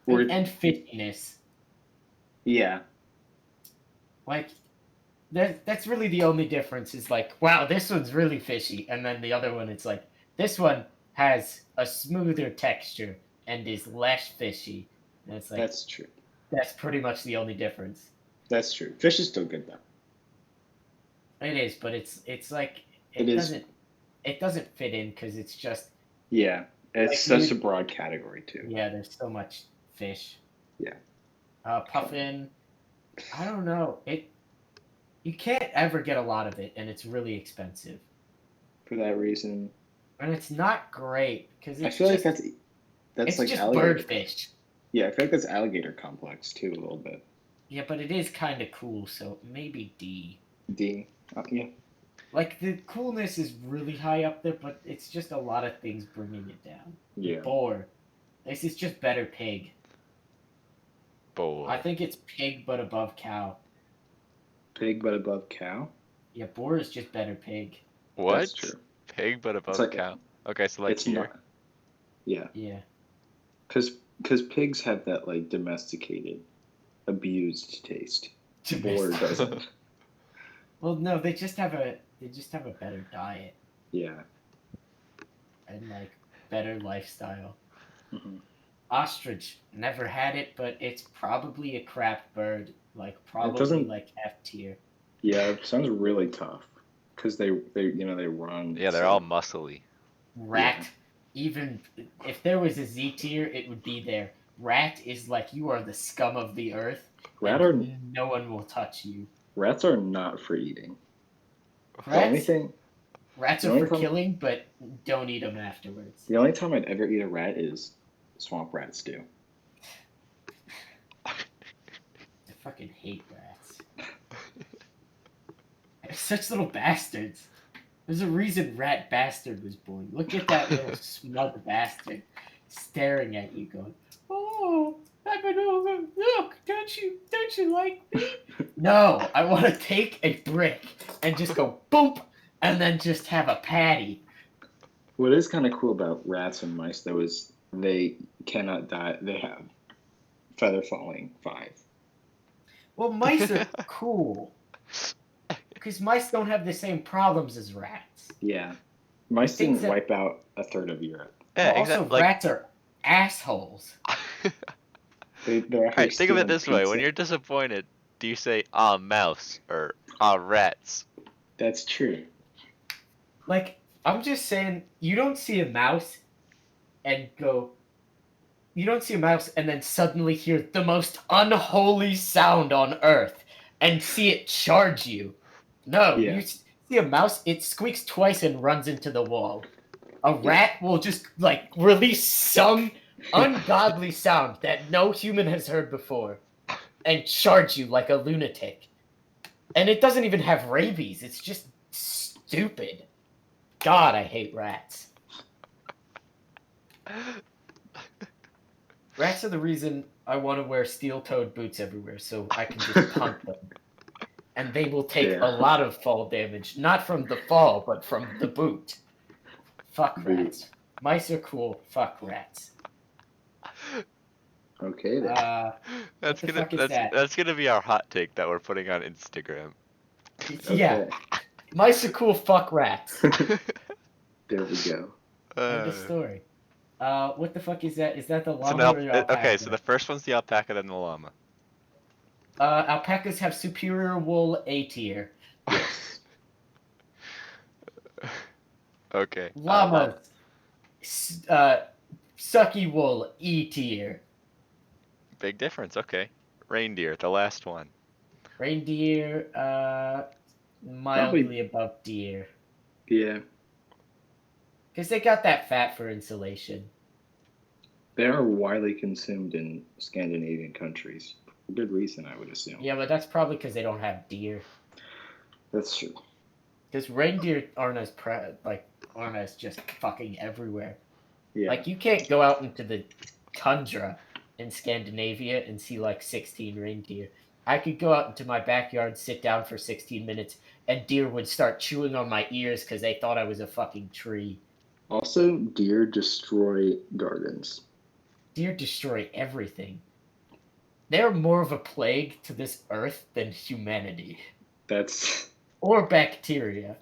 Or And fishiness. yeah. Like that's really the only difference is like, wow, this one's really fishy, and then the other one it's like this one has a smoother texture and is less fishy. And it's like That's true. that's pretty much the only difference. That's true. Fish is still good though. It is, but it's like It is. it doesn't fit in because it's just Yeah. It's like such a broad category too. yeah. There's so much fish. Yeah. Puffin. I don't know. You can't ever get a lot of it, and it's really expensive. For that reason. And it's not great because I feel like that's it's like just alligator. birdfish. Yeah, I feel like that's alligator complex too a little bit. Yeah, but it is kind of cool, so maybe D. D. Yeah. Like the coolness is really high up there, but it's just a lot of things bringing it down. Yeah. Boar. This is just better pig. Boar. I think it's pig but above cow. Pig but above cow. Yeah, boar is just better pig. What? That's true. Pig but above like cow. Okay, so like it's here. not. Yeah. Yeah. Because pigs have that like domesticated, abused taste. Boar doesn't. Well, no, they just have a better diet Yeah. and like better lifestyle. Mm-hmm. Ostrich, never had it, but it's probably a crap bird. Like probably doesn't- like F tier. Yeah, it sounds really tough. Because they run. Yeah, they're so- all muscly. Rat, even if there was a Z tier, it would be there. Rat is like you are the scum of the earth. No one will touch you. Rats are not for eating. The only Rats, thing. rats the are only for time- killing, but don't eat them afterwards. The only time I'd ever eat a rat is swamp rat stew. I fucking hate rats. They're such little bastards. There's a reason Rat Bastard was born. Look at that little smug bastard staring at you, going, "Oh, I'm an over. Look, don't you like me?" No, I want to take a brick and just go boom, and then just have a patty. What is kind of cool about rats and mice, though, is they cannot die. They have feather falling 5. Well, mice are cool because mice don't have the same problems as rats. Yeah. Mice things didn't that- wipe out a third of Europe. Yeah, Well, also, exactly. rats are assholes. They're actually Alright, think of it stealing this way. When pizza. you're disappointed, do you say, "Ah, mouse," or "Ah, rats"? That's true. Like, I'm just saying, you don't see a mouse and go. You don't see a mouse and then suddenly hear the most unholy sound on earth and see it charge you. No, Yeah. you see a mouse, it squeaks twice and runs into the wall. A rat will just, like, release some ungodly sound that no human has heard before and charge you like a lunatic. And it doesn't even have rabies, it's just stupid. God, I hate rats. Rats are the reason I want to wear steel-toed boots everywhere, so I can just punt them. And they will take Yeah. a lot of fall damage, not from the fall, but from the boot. Fuck rats. Mice are cool. Fuck rats. Okay, then. That's the gonna fuck is that? that's gonna be our hot take that we're putting on Instagram. Yeah, mice are cool. Fuck rats. There we go. End of story. What the fuck is that? Is that the So llama now, or your alpaca? okay, so the first one's the alpaca, then the llama. Alpacas have superior wool A tier. Yes. Okay. Llamas, sucky wool E tier. Big difference. Okay. Reindeer, the last one. Reindeer, mildly above deer. Yeah. Because they got that fat for insulation. They are widely consumed in Scandinavian countries. For good reason, I would assume. Yeah, but that's probably because they don't have deer. That's true. Because reindeer aren't as just fucking everywhere. Yeah. Like, you can't go out into the tundra in Scandinavia and see like 16 reindeer. I could go out into my backyard, sit down for 16 minutes, and deer would start chewing on my ears because they thought I was a fucking tree. Also, deer destroy gardens. Deer destroy everything. They're more of a plague to this earth than humanity. That's Or bacteria.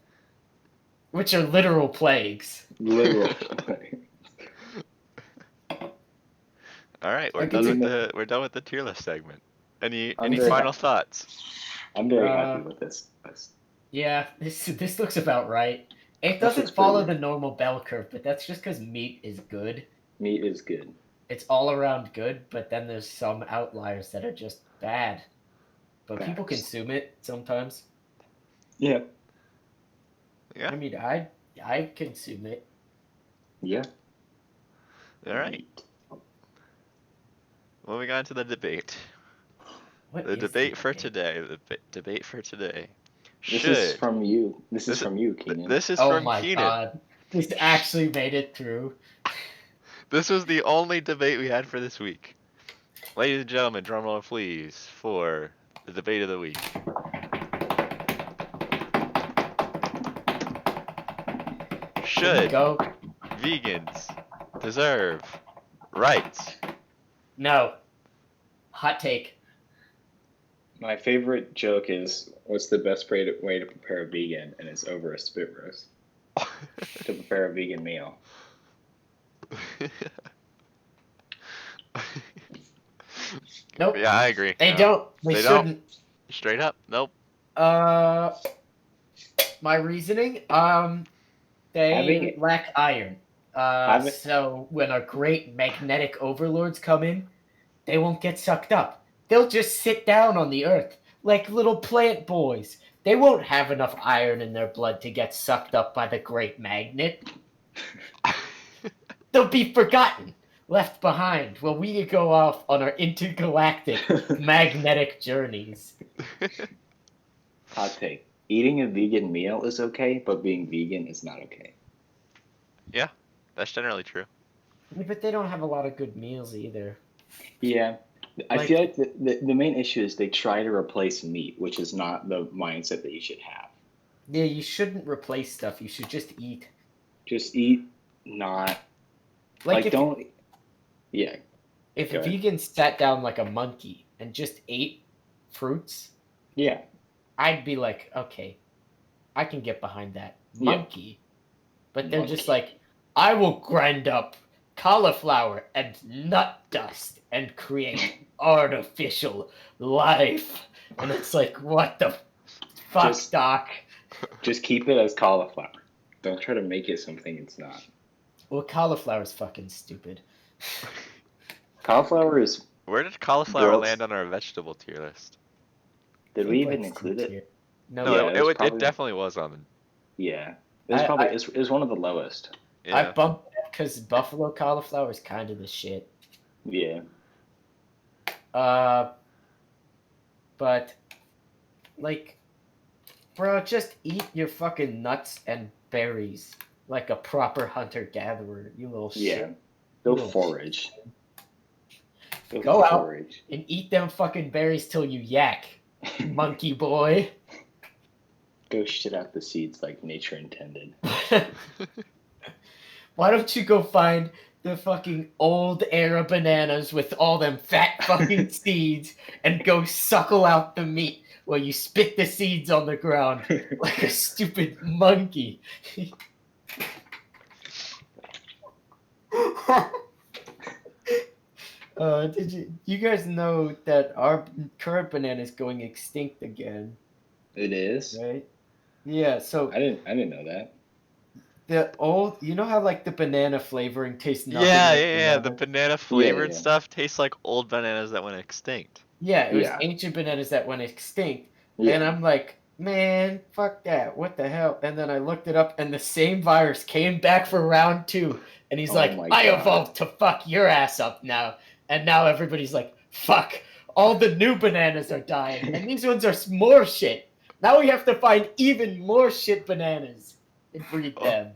Which are literal plagues. literal. All right, we're done with the tier list segment. Any very final thoughts? I'm very happy with this. Yeah, this looks about right. It This doesn't looks follow pretty the normal bell curve, but that's just because meat is good. Meat is good. It's all around good, but then there's some outliers that are just bad. But people Facts. consume it sometimes. Yeah. Yeah. I mean, I consume it. Yeah. All right. Moving on to the debate. What The is debate for debate? today. The debate for today. This is from you. This is from you, Keenan. This is Oh from my Keenan. god. This actually made it through. This was the only debate we had for this week. Ladies and gentlemen, drumroll please for the debate of the week. Here we Should go. vegans deserve rights? No. Hot take. My favorite joke is, what's the best way to prepare a vegan? And it's over a spit roast. To prepare a vegan meal. Nope. Yeah, I agree. They No. don't. They They don't. shouldn't. Straight up, nope. My reasoning, Having they it- lack iron. Having- So when our great magnetic overlords come in, they won't get sucked up. They'll just sit down on the earth like little plant boys. They won't have enough iron in their blood to get sucked up by the great magnet. They'll be forgotten, left behind, while we go off on our intergalactic magnetic journeys. Hot take. Eating a vegan meal is okay, but being vegan is not okay. Yeah, that's generally true. Yeah, but they don't have a lot of good meals either. Yeah. I Like- feel like the main issue is they try to replace meat, which is not the mindset that you should have. Yeah, you shouldn't replace stuff. You should just eat. Just eat not Like if don't. Yeah, if go ahead. vegans sat down like a monkey and just ate fruits, Yeah, I'd be like, okay, I can get behind that. Yeah. Monkey. But they're just Monkey. like, I will grind up cauliflower and nut dust and create artificial life. And it's like, what the fuck, Just- Doc? just keep it as cauliflower. Don't try to make it something it's not. Well, cauliflower's fucking stupid. Cauliflower is. Where did cauliflower World's- land on our vegetable tier list? Did I we think, even like, include it? C-tier. No, No, Yeah, it probably- definitely was on the. Yeah, it was probably it was one of the lowest. Yeah. I bumped it because buffalo cauliflower is kind of the shit. Yeah, But like, bro, just eat your fucking nuts and berries like a proper hunter gatherer. You little yeah. shit. Go Little forage. Go out. forage. And eat them fucking berries till you yak, monkey boy. Go shit out the seeds like nature intended. Why don't you go find the fucking old era bananas with all them fat fucking seeds and go suckle out the meat while you spit the seeds on the ground like a stupid monkey. Did you guys know that our current banana is going extinct again? It is. Right? Yeah, so I didn't know that. the old, you know how like the banana flavoring tastes nothing Yeah, like yeah. The banana? banana flavored yeah. stuff tastes like old bananas that went extinct. Yeah, it was Yeah. ancient bananas that went extinct. Yeah. And I'm like, man, fuck that. What the hell? And then I looked it up and the same virus came back for round 2. And he's Oh like, my I God. evolved to fuck your ass up now. And now everybody's like, fuck, all the new bananas are dying. And these ones are more shit. Now we have to find even more shit bananas and breed Oh. them.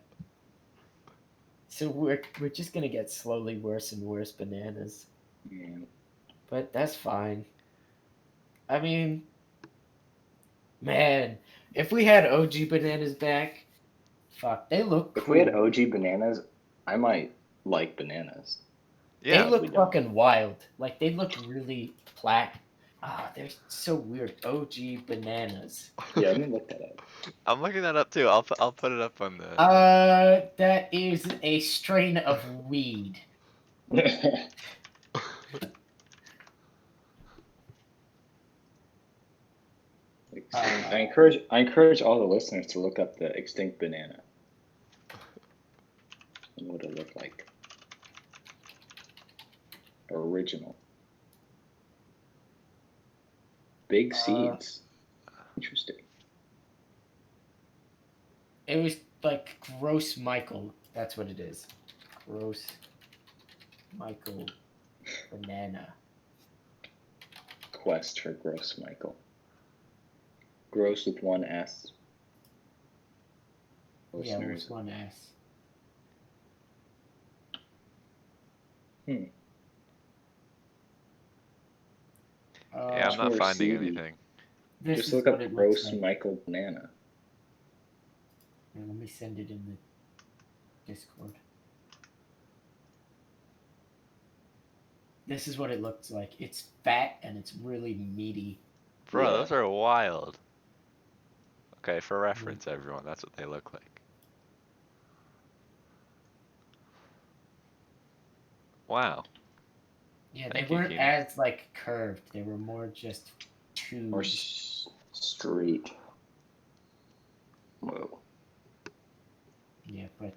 So we're just gonna get slowly worse and worse bananas. Yeah. But that's fine. I mean, man, if we had OG bananas back, fuck, they look cool. If we had OG bananas, I might like bananas. Yeah. They look we don't. fucking wild. Like, they look really flat. Ah, they're so weird. OG bananas. Yeah, let me look that up. I'm looking that up too. I'll put it up on the. That is a strain of weed. I encourage all the listeners to look up the extinct banana. And what it look like. Original. Big seeds. Interesting. It was like Gross Michael. That's what it is. Gross Michael banana. Quest for Gross Michael. Gross with one S. Yeah, Listeners. with one S. Yeah, I'm not Sure, finding see. anything. This Just is look what up it looks Gross like. Michael banana. Here, let me send it in the Discord. This is what it looks like. It's fat and it's really meaty. Bro, Yeah. those are wild. Okay, for reference, everyone, that's what they look like. Wow. Yeah, Thank they you, weren't Keenan. as like curved. They were more just tubes. Or straight. Whoa. Yeah, but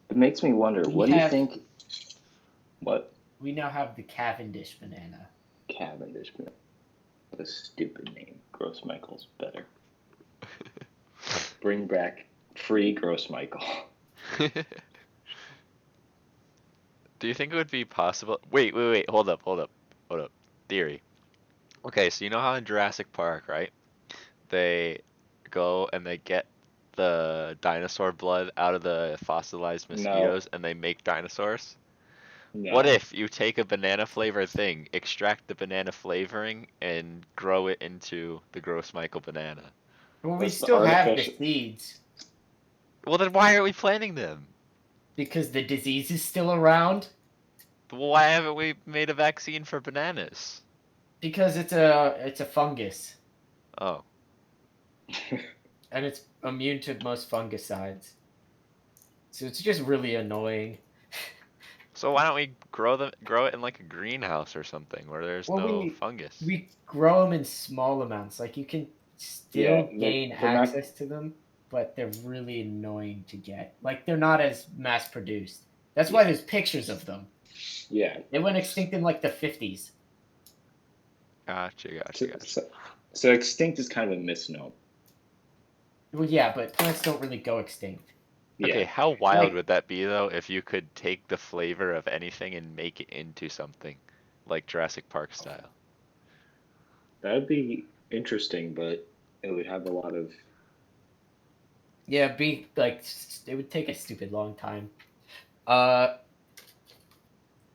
It makes me wonder, We what do you have- think? What? we now have the Cavendish banana. Cavendish banana. What a stupid name. Gross Michael's better. Bring back free Gross Michael. Do you think it would be possible? Wait, hold up. Theory. Okay, so you know how in Jurassic Park, right? They go and they get the dinosaur blood out of the fossilized No. mosquitoes and they make dinosaurs? No. What if you take a banana flavored thing, extract the banana flavoring, and grow it into the Gross Michael banana? Well, we That's the still have the artificial. seeds Well, then why are we planting them? because the disease is still around. Well, why haven't we made a vaccine for bananas? Because it's a fungus Oh, and it's immune to most fungicides. So it's just really annoying. so why don't we grow it in like a greenhouse or something where there's Well, no we fungus? we grow them in small amounts. Like you can Yeah, still gain they're not. access to them, but they're really annoying to get. Like they're not as mass produced. That's why there's pictures of them. Yeah. They went extinct in like the 50s. Gotcha, So, gotcha, gotcha. so extinct is kind of a misnomer. Well, yeah, but plants don't really go extinct. Okay, Yeah, how wild Like, would that be though if you could take the flavor of anything and make it into something like Jurassic Park style? that would be interesting, but it would have a lot of. yeah, be like it would take a stupid long time. Uh,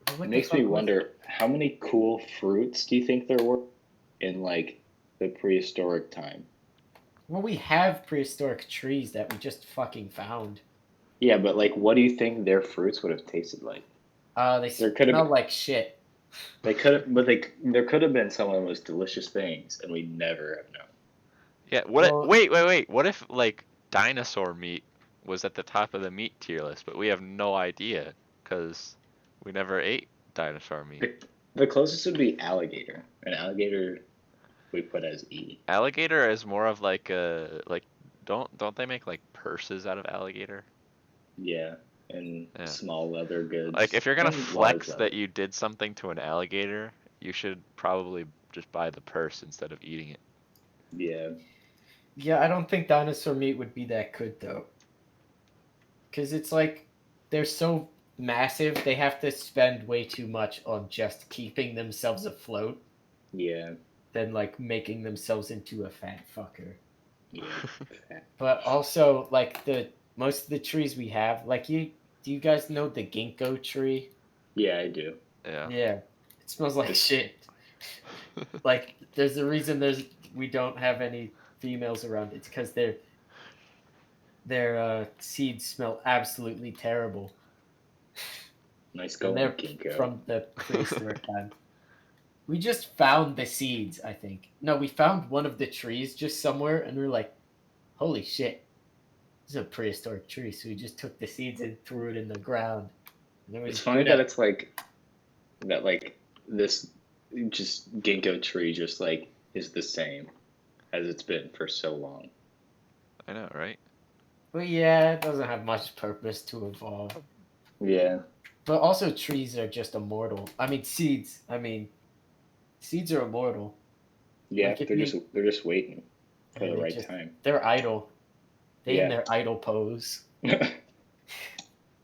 It what the makes me fuck was it? wonder how many cool fruits do you think there were in like the prehistoric time? Well, we have prehistoric trees that we just fucking found. Yeah, but like, what do you think their fruits would have tasted like? They There could have, smell like shit. they could have, but there could have been some of the most delicious things, and we never have known. Yeah, Well, wait. What if like dinosaur meat was at the top of the meat tier list, but we have no idea because we never ate dinosaur meat. The closest would be alligator. An alligator we put as E. Alligator is more of like a like don't they make like purses out of alligator? Yeah, and Yeah. small leather Like goods if you're gonna and large flex leather. that you did something to an alligator, you should probably just buy the purse instead of eating it. Yeah, yeah, I don't think dinosaur meat would be that good though, because it's like they're so massive. They have to spend way too much on just keeping themselves afloat yeah, than like making themselves into a fat fucker. yeah. But also, like the most of the trees we have, like do you guys know the ginkgo tree? Yeah, I do. Yeah. Yeah, it smells like This, shit. Like there's a reason we don't have any females around. It's because their seeds smell absolutely terrible, nice and going, they're Ginkgo. from the prehistoric time. We just found the seeds, I think. No, we found one of the trees just somewhere, and we were like, "Holy shit, this is a prehistoric tree." So we just took the seeds and threw it in the ground, and it It's was funny good that at. it's like that. Like this, just Ginkgo tree, just like is the same as it's been for so long. I know, right? But yeah, it doesn't have much purpose to evolve. Yeah, But also, trees are just immortal. I mean, seeds. I mean, seeds are immortal. yeah. Like if They're just waiting for and the right time. they're idle. They in Yeah. their idle pose.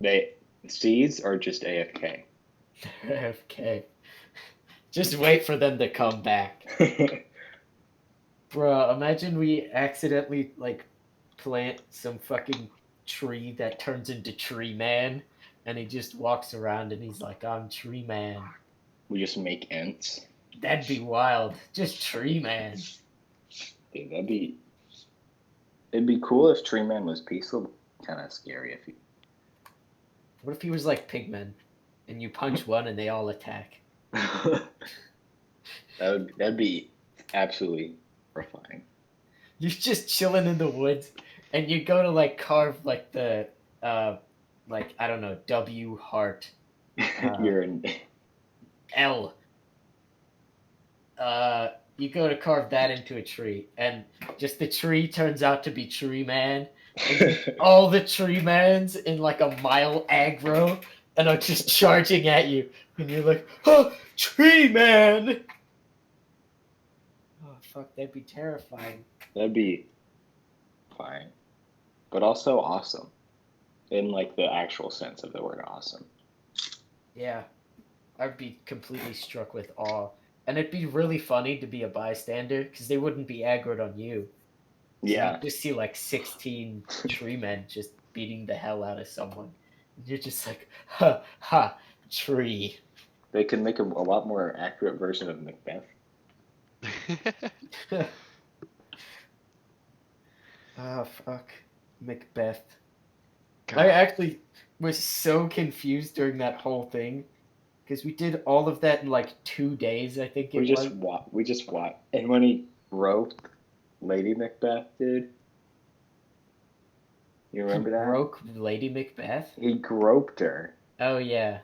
They seeds are just AFK. AFK. Just wait for them to come back. Bruh, imagine we accidentally like plant some fucking tree that turns into Tree Man, and he just walks around and he's like, "I'm Tree Man." We just make ents. That'd be wild. Just Tree Man. Dude, it'd be cool if Tree Man was peaceful. Kind of scary if he. What if he was like Pigmen, and you punch one and they all attack? that'd be absolutely horrifying. You're just chilling in the woods, and you go to like carve like the like I don't know, W heart You're in. L. You go to carve that into a tree, and just the tree turns out to be Tree Man, and just all the Tree Mans in like a mile aggro, and are just charging at you, and you're like, "Oh, Tree Man!" Oh fuck, that'd be terrifying. That'd be fine, but also awesome, in like the actual sense of the word awesome. Yeah, I'd be completely struck with awe. And it'd be really funny to be a bystander because they wouldn't be aggroed on you. So Yeah, you just see like 16 tree men just beating the hell out of someone. And you're just like, ha, ha, tree. they could make a lot more accurate version of Macbeth. Oh, fuck. Macbeth. God. I actually was so confused during that whole thing because we did all of that in like 2 days, I think We it was. just watched. And when he wrote Lady Macbeth, dude, you He remember that? broke Lady Macbeth? He groped her. Oh, yeah.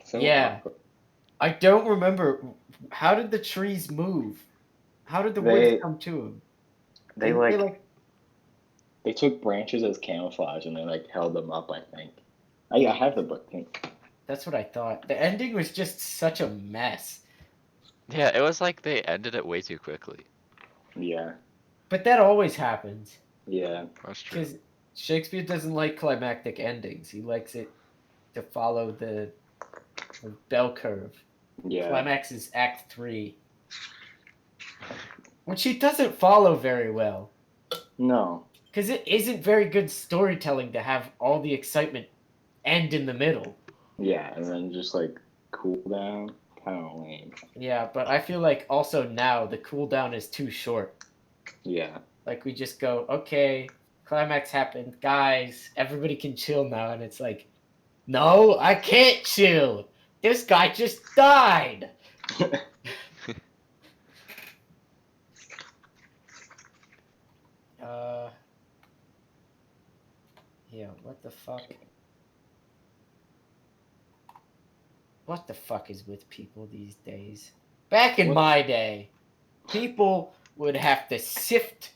So Yeah. awkward. I don't remember. How did the trees move? How did the woods come to him? They Didn't they like like. they took branches as camouflage and they like held them up. I think. I have the book. That's what I thought. The ending was just such a mess. Yeah, it was like they ended it way too quickly. Yeah. But that always happens. Yeah. That's true. Because Shakespeare doesn't like climactic endings. He likes it to follow the bell curve. Yeah. Climax is Act 3. Which he doesn't follow very well. No. Because it isn't very good storytelling to have all the excitement end in the middle. Yeah, and then just like cool down, kind of lame. Yeah, but I feel like also now the cooldown is too short. Yeah. Like we just go, okay, climax happened, guys, everybody can chill now, and it's like, no, I can't chill. This guy just died. Yeah, what the fuck? What the fuck is with people these days? Back in my day, people would have to sift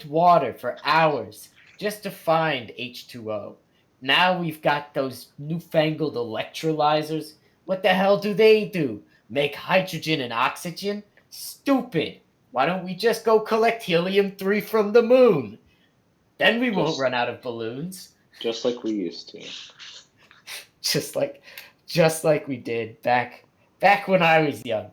water for hours just to find H2O. Now we've got those newfangled electrolyzers. What the hell do they do? Make hydrogen and oxygen? Stupid. Why don't we just go collect helium-3 from the moon? Then we won't run out of balloons. Just like we used to. Just like we did back when I was young.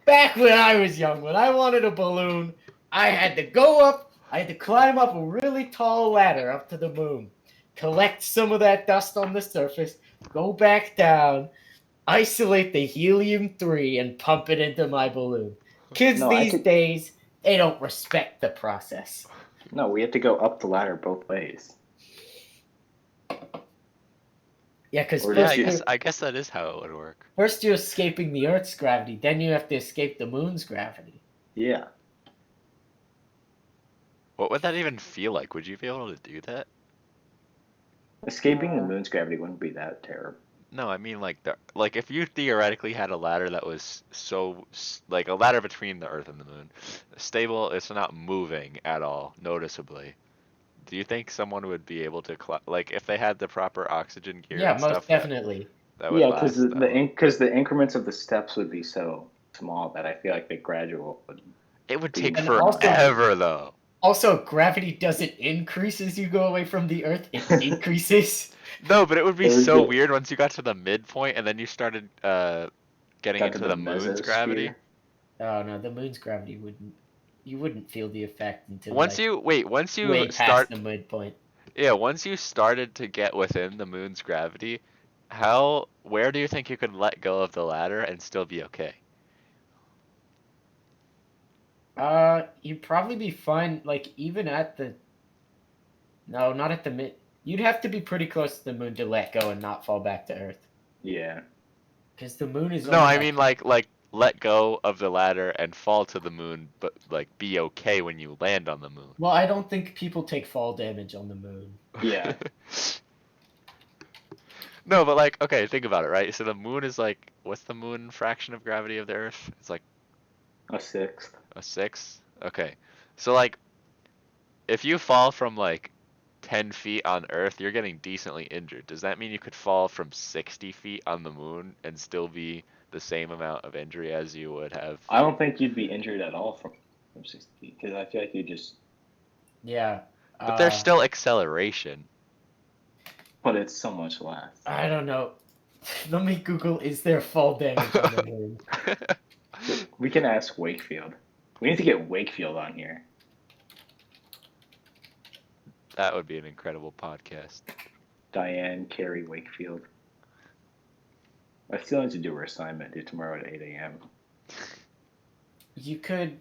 Back when I was young, when I wanted a balloon, I had to climb up a really tall ladder up to the moon, collect some of that dust on the surface, go back down, isolate the helium-3, and pump it into my balloon. Kids these days, they don't respect the process. No, we had to go up the ladder both ways. Yeah, because I guess that is how it would work. First you're escaping the Earth's gravity, then you have to escape the moon's gravity. Yeah. What would that even feel like? Would you be able to do that? Escaping the moon's gravity wouldn't be that terrible. No, I mean like if you theoretically had a ladder that was like a ladder between the Earth and the Moon, stable, it's not moving at all noticeably. Do you think someone would be able to like if they had the proper oxygen gear? Yeah, and most stuff definitely. That would because last the increments of the steps would be so small that I feel like the gradual would. It would take forever though. Also, gravity doesn't increase as you go away from the Earth; it increases. No, but it would be so weird once you got to the midpoint and then you started getting into the moon's gravity. Oh no, the moon's gravity wouldn't. You wouldn't feel the effect until once you start past the midpoint. Yeah, once you started to get within the moon's gravity, where do you think you could let go of the ladder and still be okay? You'd probably be fine. Like even at the. No, not at the mid. You'd have to be pretty close to the moon to let go and not fall back to Earth. Yeah. Because the moon is. No, I mean like let go of the ladder and fall to the moon, but like be okay when you land on the moon. Well, I don't think people take fall damage on the moon. Yeah. No, but like, okay, think about it, right? So the moon is like, what's the moon fraction of gravity of the Earth? It's like a sixth. A sixth? Okay. So like, if you fall from like 10 feet on Earth, you're getting decently injured. Does that mean you could fall from 60 feet on the moon and still be the same amount of injury as you would have? I don't think you'd be injured at all from 60 feet because I feel like you just. Yeah. But there's still acceleration. But it's so much less. I don't know. Let me Google, is there fall damage on the moon? We can ask Wakefield. We need to get Wakefield on here. That would be an incredible podcast. Diane Carey Wakefield. I still need to do her assignment due tomorrow at 8 a.m. You could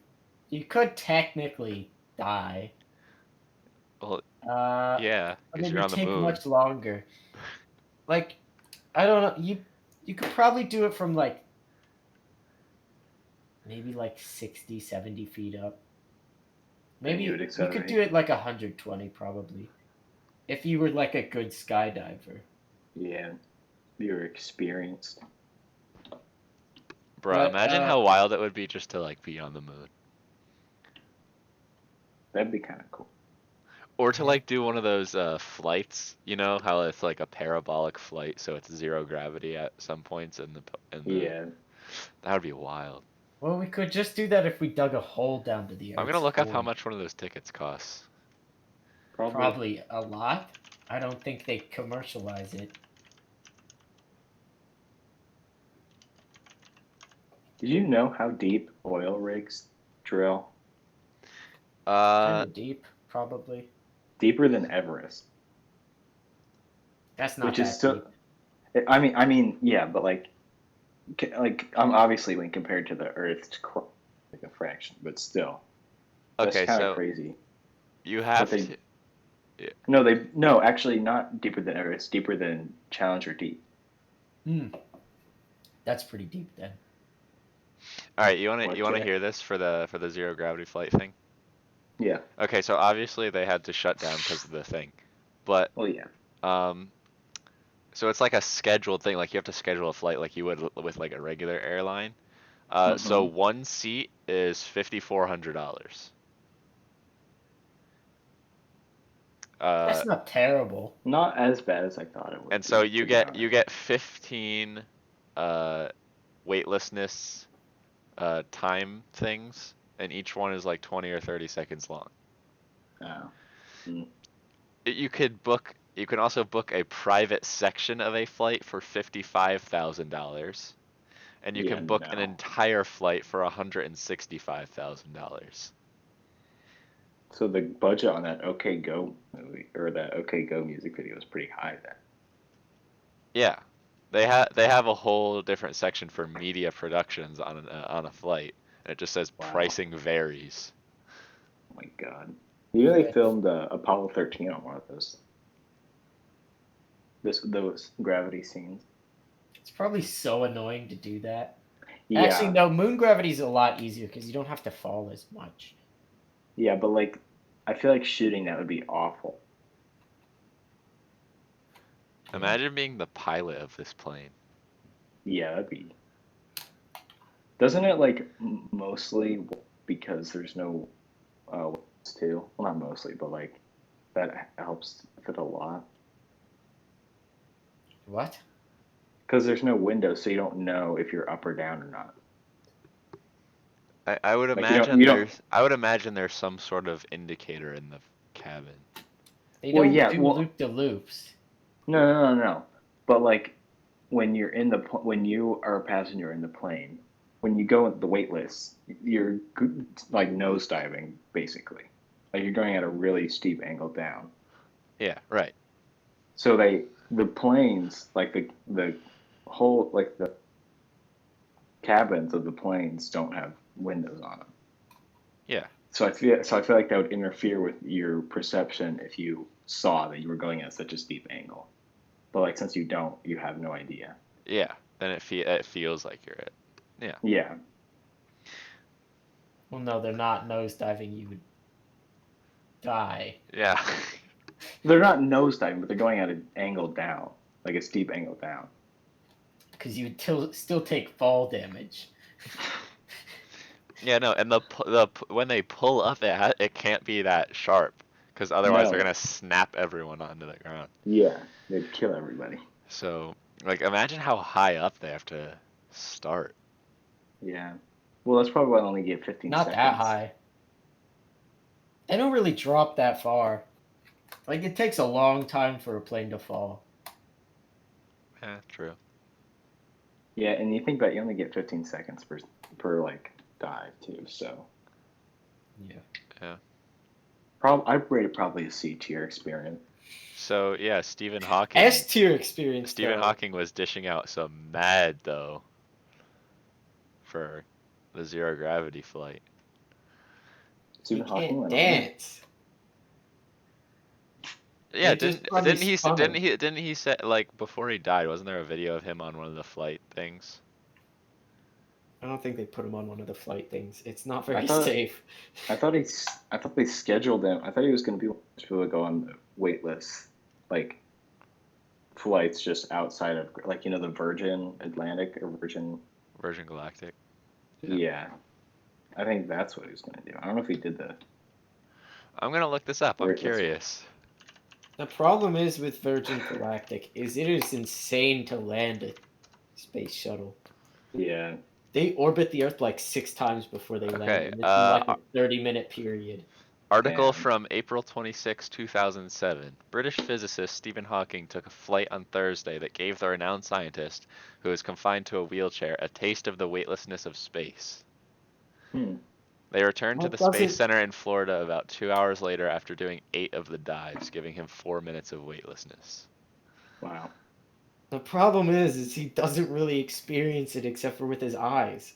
technically die. Well, Uh, yeah, but because it you're would on the take moon. much longer. Like, I don't know. You could probably do it from like maybe like 60, 70 feet up. Then you would Maybe you could accelerate. do it like 120 probably. If you were like a good skydiver. Yeah, you're experienced. Bruh, But imagine how wild it would be just to like be on the moon. That'd be kind of cool. Or to Yeah. like do one of those flights, you know, how it's like a parabolic flight, so it's zero gravity at some points in the Yeah. that would be wild. Well, we could just do that if we dug a hole down to the I'm gonna Earth's look up how core. much one of those tickets costs. Probably a lot. I don't think they commercialize it. Did you know how deep oil rigs drill? Kind Uh, of deep, probably. Deeper than Everest, That's not which is that still. deep. I mean, yeah, but obviously when compared to the Earth's like a fraction, but still, that's okay, kind of so crazy. you But have they to. Yeah. no, actually not deeper than Everest, deeper than Challenger Deep. Hmm. That's pretty deep then. All right, you wanna What, you wanna Jack? hear this for the zero gravity flight thing? Yeah. Okay, so obviously they had to shut down because of the thing, but Well, yeah. um, so it's like a scheduled thing. Like you have to schedule a flight like you would with like a regular airline. So Hmm. one seat is $5,400. Uh, That's not terrible. Not as bad as I thought it would and so be, you to be get honest. you get 15 uh weightlessness time things, and each one is like 20 or 30 seconds long. Oh. Mm. You can also book a private section of a flight for $55,000, and you Yeah. can book an No. entire flight for $165,000. So the budget on that OK Go movie or that OK Go music video is pretty high then. Yeah, they have a whole different section for media productions on a flight, and it just says Wow. pricing varies. Oh my God. You know they Yeah. filmed Apollo 13 on one of those gravity scenes. It's probably so annoying to do that. Actually, Yeah. no, moon gravity is a lot easier because you don't have to fall as much. Yeah, but like I feel like shooting that would be awful. Yeah. Imagine being the pilot of this plane. Yeah, that'd be. Doesn't it like mostly because there's no winds too? Well, not mostly, but like that helps with it a lot. What? Because there's no window, so you don't know if you're up or down or not. I would Like you don't imagine you don't. there's some sort of indicator in the cabin. They Well, don't yeah. do Well, loop de loops. no. But like when you're when you are a passenger in the plane, when you go with the wait list, you're like nose diving basically. Like you're going at a really steep angle down. Yeah, right. So the planes like the whole like the cabins of the planes don't have windows on them. Yeah. So I feel like that would interfere with your perception if you saw that you were going at such a steep angle. But like since you don't, you have no idea. Yeah. Then it feels like you're it. Yeah. Yeah. Well, no, they're not nose diving. You would die Yeah. They're not nosediving, but they're going at an angle down, like a steep angle down. because you would still take fall damage. Yeah, no, and when they pull up, it can't be that sharp, because otherwise they're No. gonna snap everyone onto the ground. Yeah. They'd kill everybody. So, like, imagine how high up they have to start. Yeah. Well, that's probably why I only get 15 Not that seconds. high. They don't really drop that far. Like it takes a long time for a plane to fall. Yeah, true. Yeah, and you think that you only get 15 seconds per like dive too. So Yeah. Yeah. I'd rate it probably a C tier experience. So yeah, Stephen Hawking. S tier experience. Stephen though. Hawking was dishing out some mad though for the zero gravity flight. He Stephen Hawking can't went on it. dance. Yeah, They just probably spun him. didn't he say, like, before he died, wasn't there a video of him on one of the flight things? I don't think they put him on one of the flight things. It's not I very thought safe. I thought they scheduled him. I thought he was going to be one of those people that go on the wait list, like flights just outside of, like, you know, the Virgin Atlantic or Virgin. Virgin Galactic. Yeah. I think that's what he was going to do. I don't know if he did the I'm gonna look this up. I'm wait list. curious. The problem is with Virgin Galactic is it is insane to land a space shuttle. Yeah. They orbit the Earth like 6 times before they land, Okay, and it's in like a 30-minute period. Article Damn. from April 26, 2007. British physicist Stephen Hawking took a flight on Thursday that gave the renowned scientist, who is confined to a wheelchair, a taste of the weightlessness of space. They returned to That the Space doesn't- Center in Florida about 2 hours later after doing 8 of the dives, giving him 4 minutes of weightlessness. Wow. The problem is he doesn't really experience it except for with his eyes.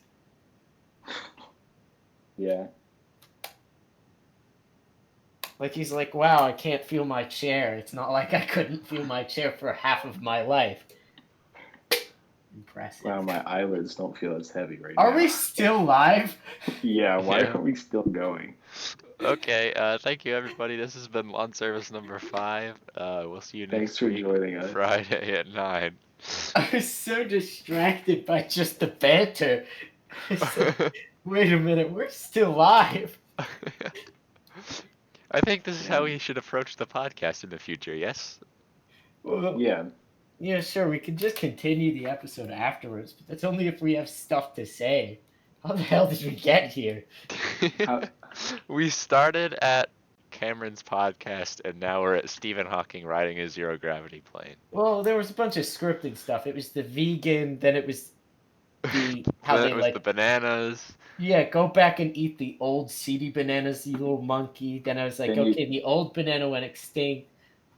Yeah. Like he's like, wow, I can't feel my chair. It's not like I couldn't feel my chair for half of my life. Impressive. Wow, my eyelids don't feel as heavy right now. Are we still live? Yeah, why Yeah. are we still going? Okay, thank you everybody. This has been lawn service number 5. We'll see you Thanks next for week, joining us. Friday at 9. I was so distracted by just the banter. It's like, wait a minute, we're still live. I think this is how we should approach the podcast in the future, yes? Well, Yeah. yeah, sure, we can just continue the episode afterwards, but that's only if we have stuff to say. How the hell did we get here? We started at Cameron's podcast, and now we're at Stephen Hawking riding a zero gravity plane. Well, there was a bunch of scripted stuff. It was the vegan, then it was the how Then they it was like the bananas. yeah, go back and eat the old seedy bananas, you little monkey. Then I was like, Then you- okay, the old banana went extinct.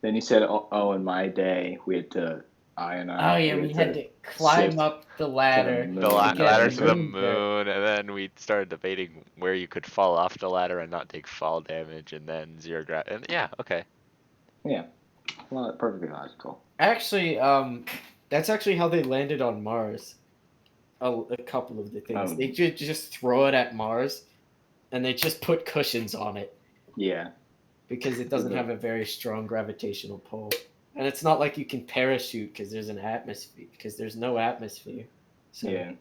Then you said, oh, in my day, we had to ionize. Oh yeah, we had to climb sift up the ladder. moon. The get ladder the to the moon dirt. moon, and then we started debating where you could fall off the ladder and not take fall damage, and then zero gravity. And yeah, okay. Yeah. Well, perfectly logical. Actually, that's actually how they landed on Mars. A couple of the things Oh. they just throw it at Mars, and they just put cushions on it Yeah. because it doesn't have a very strong gravitational pull, and it's not like you can parachute because there's an atmosphere because there's no atmosphere. So Yeah.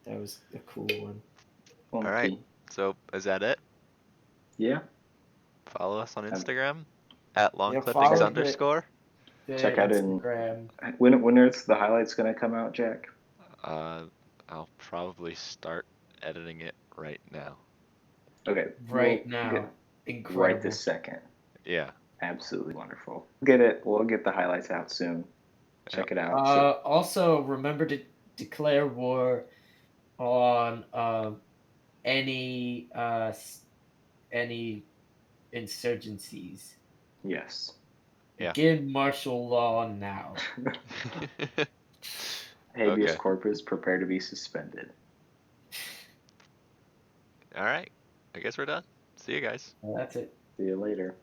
that was a cool one. Well, All right. So is that it? Yeah. Follow us on Instagram at follow longclippings_. The Check out Instagram. When is the highlights gonna come out, Jack? I'll probably start editing it right now. Okay. Right we'll now. get- Incredible. Right this second. Yeah. Absolutely wonderful. We'll get the highlights out soon. Check it out. Also, remember to declare war on any insurgencies. Yes. Yeah. Begin martial law now. Habeas Okay. corpus, prepare to be suspended. All right. I guess we're done. See you guys. Well, that's it. See you later.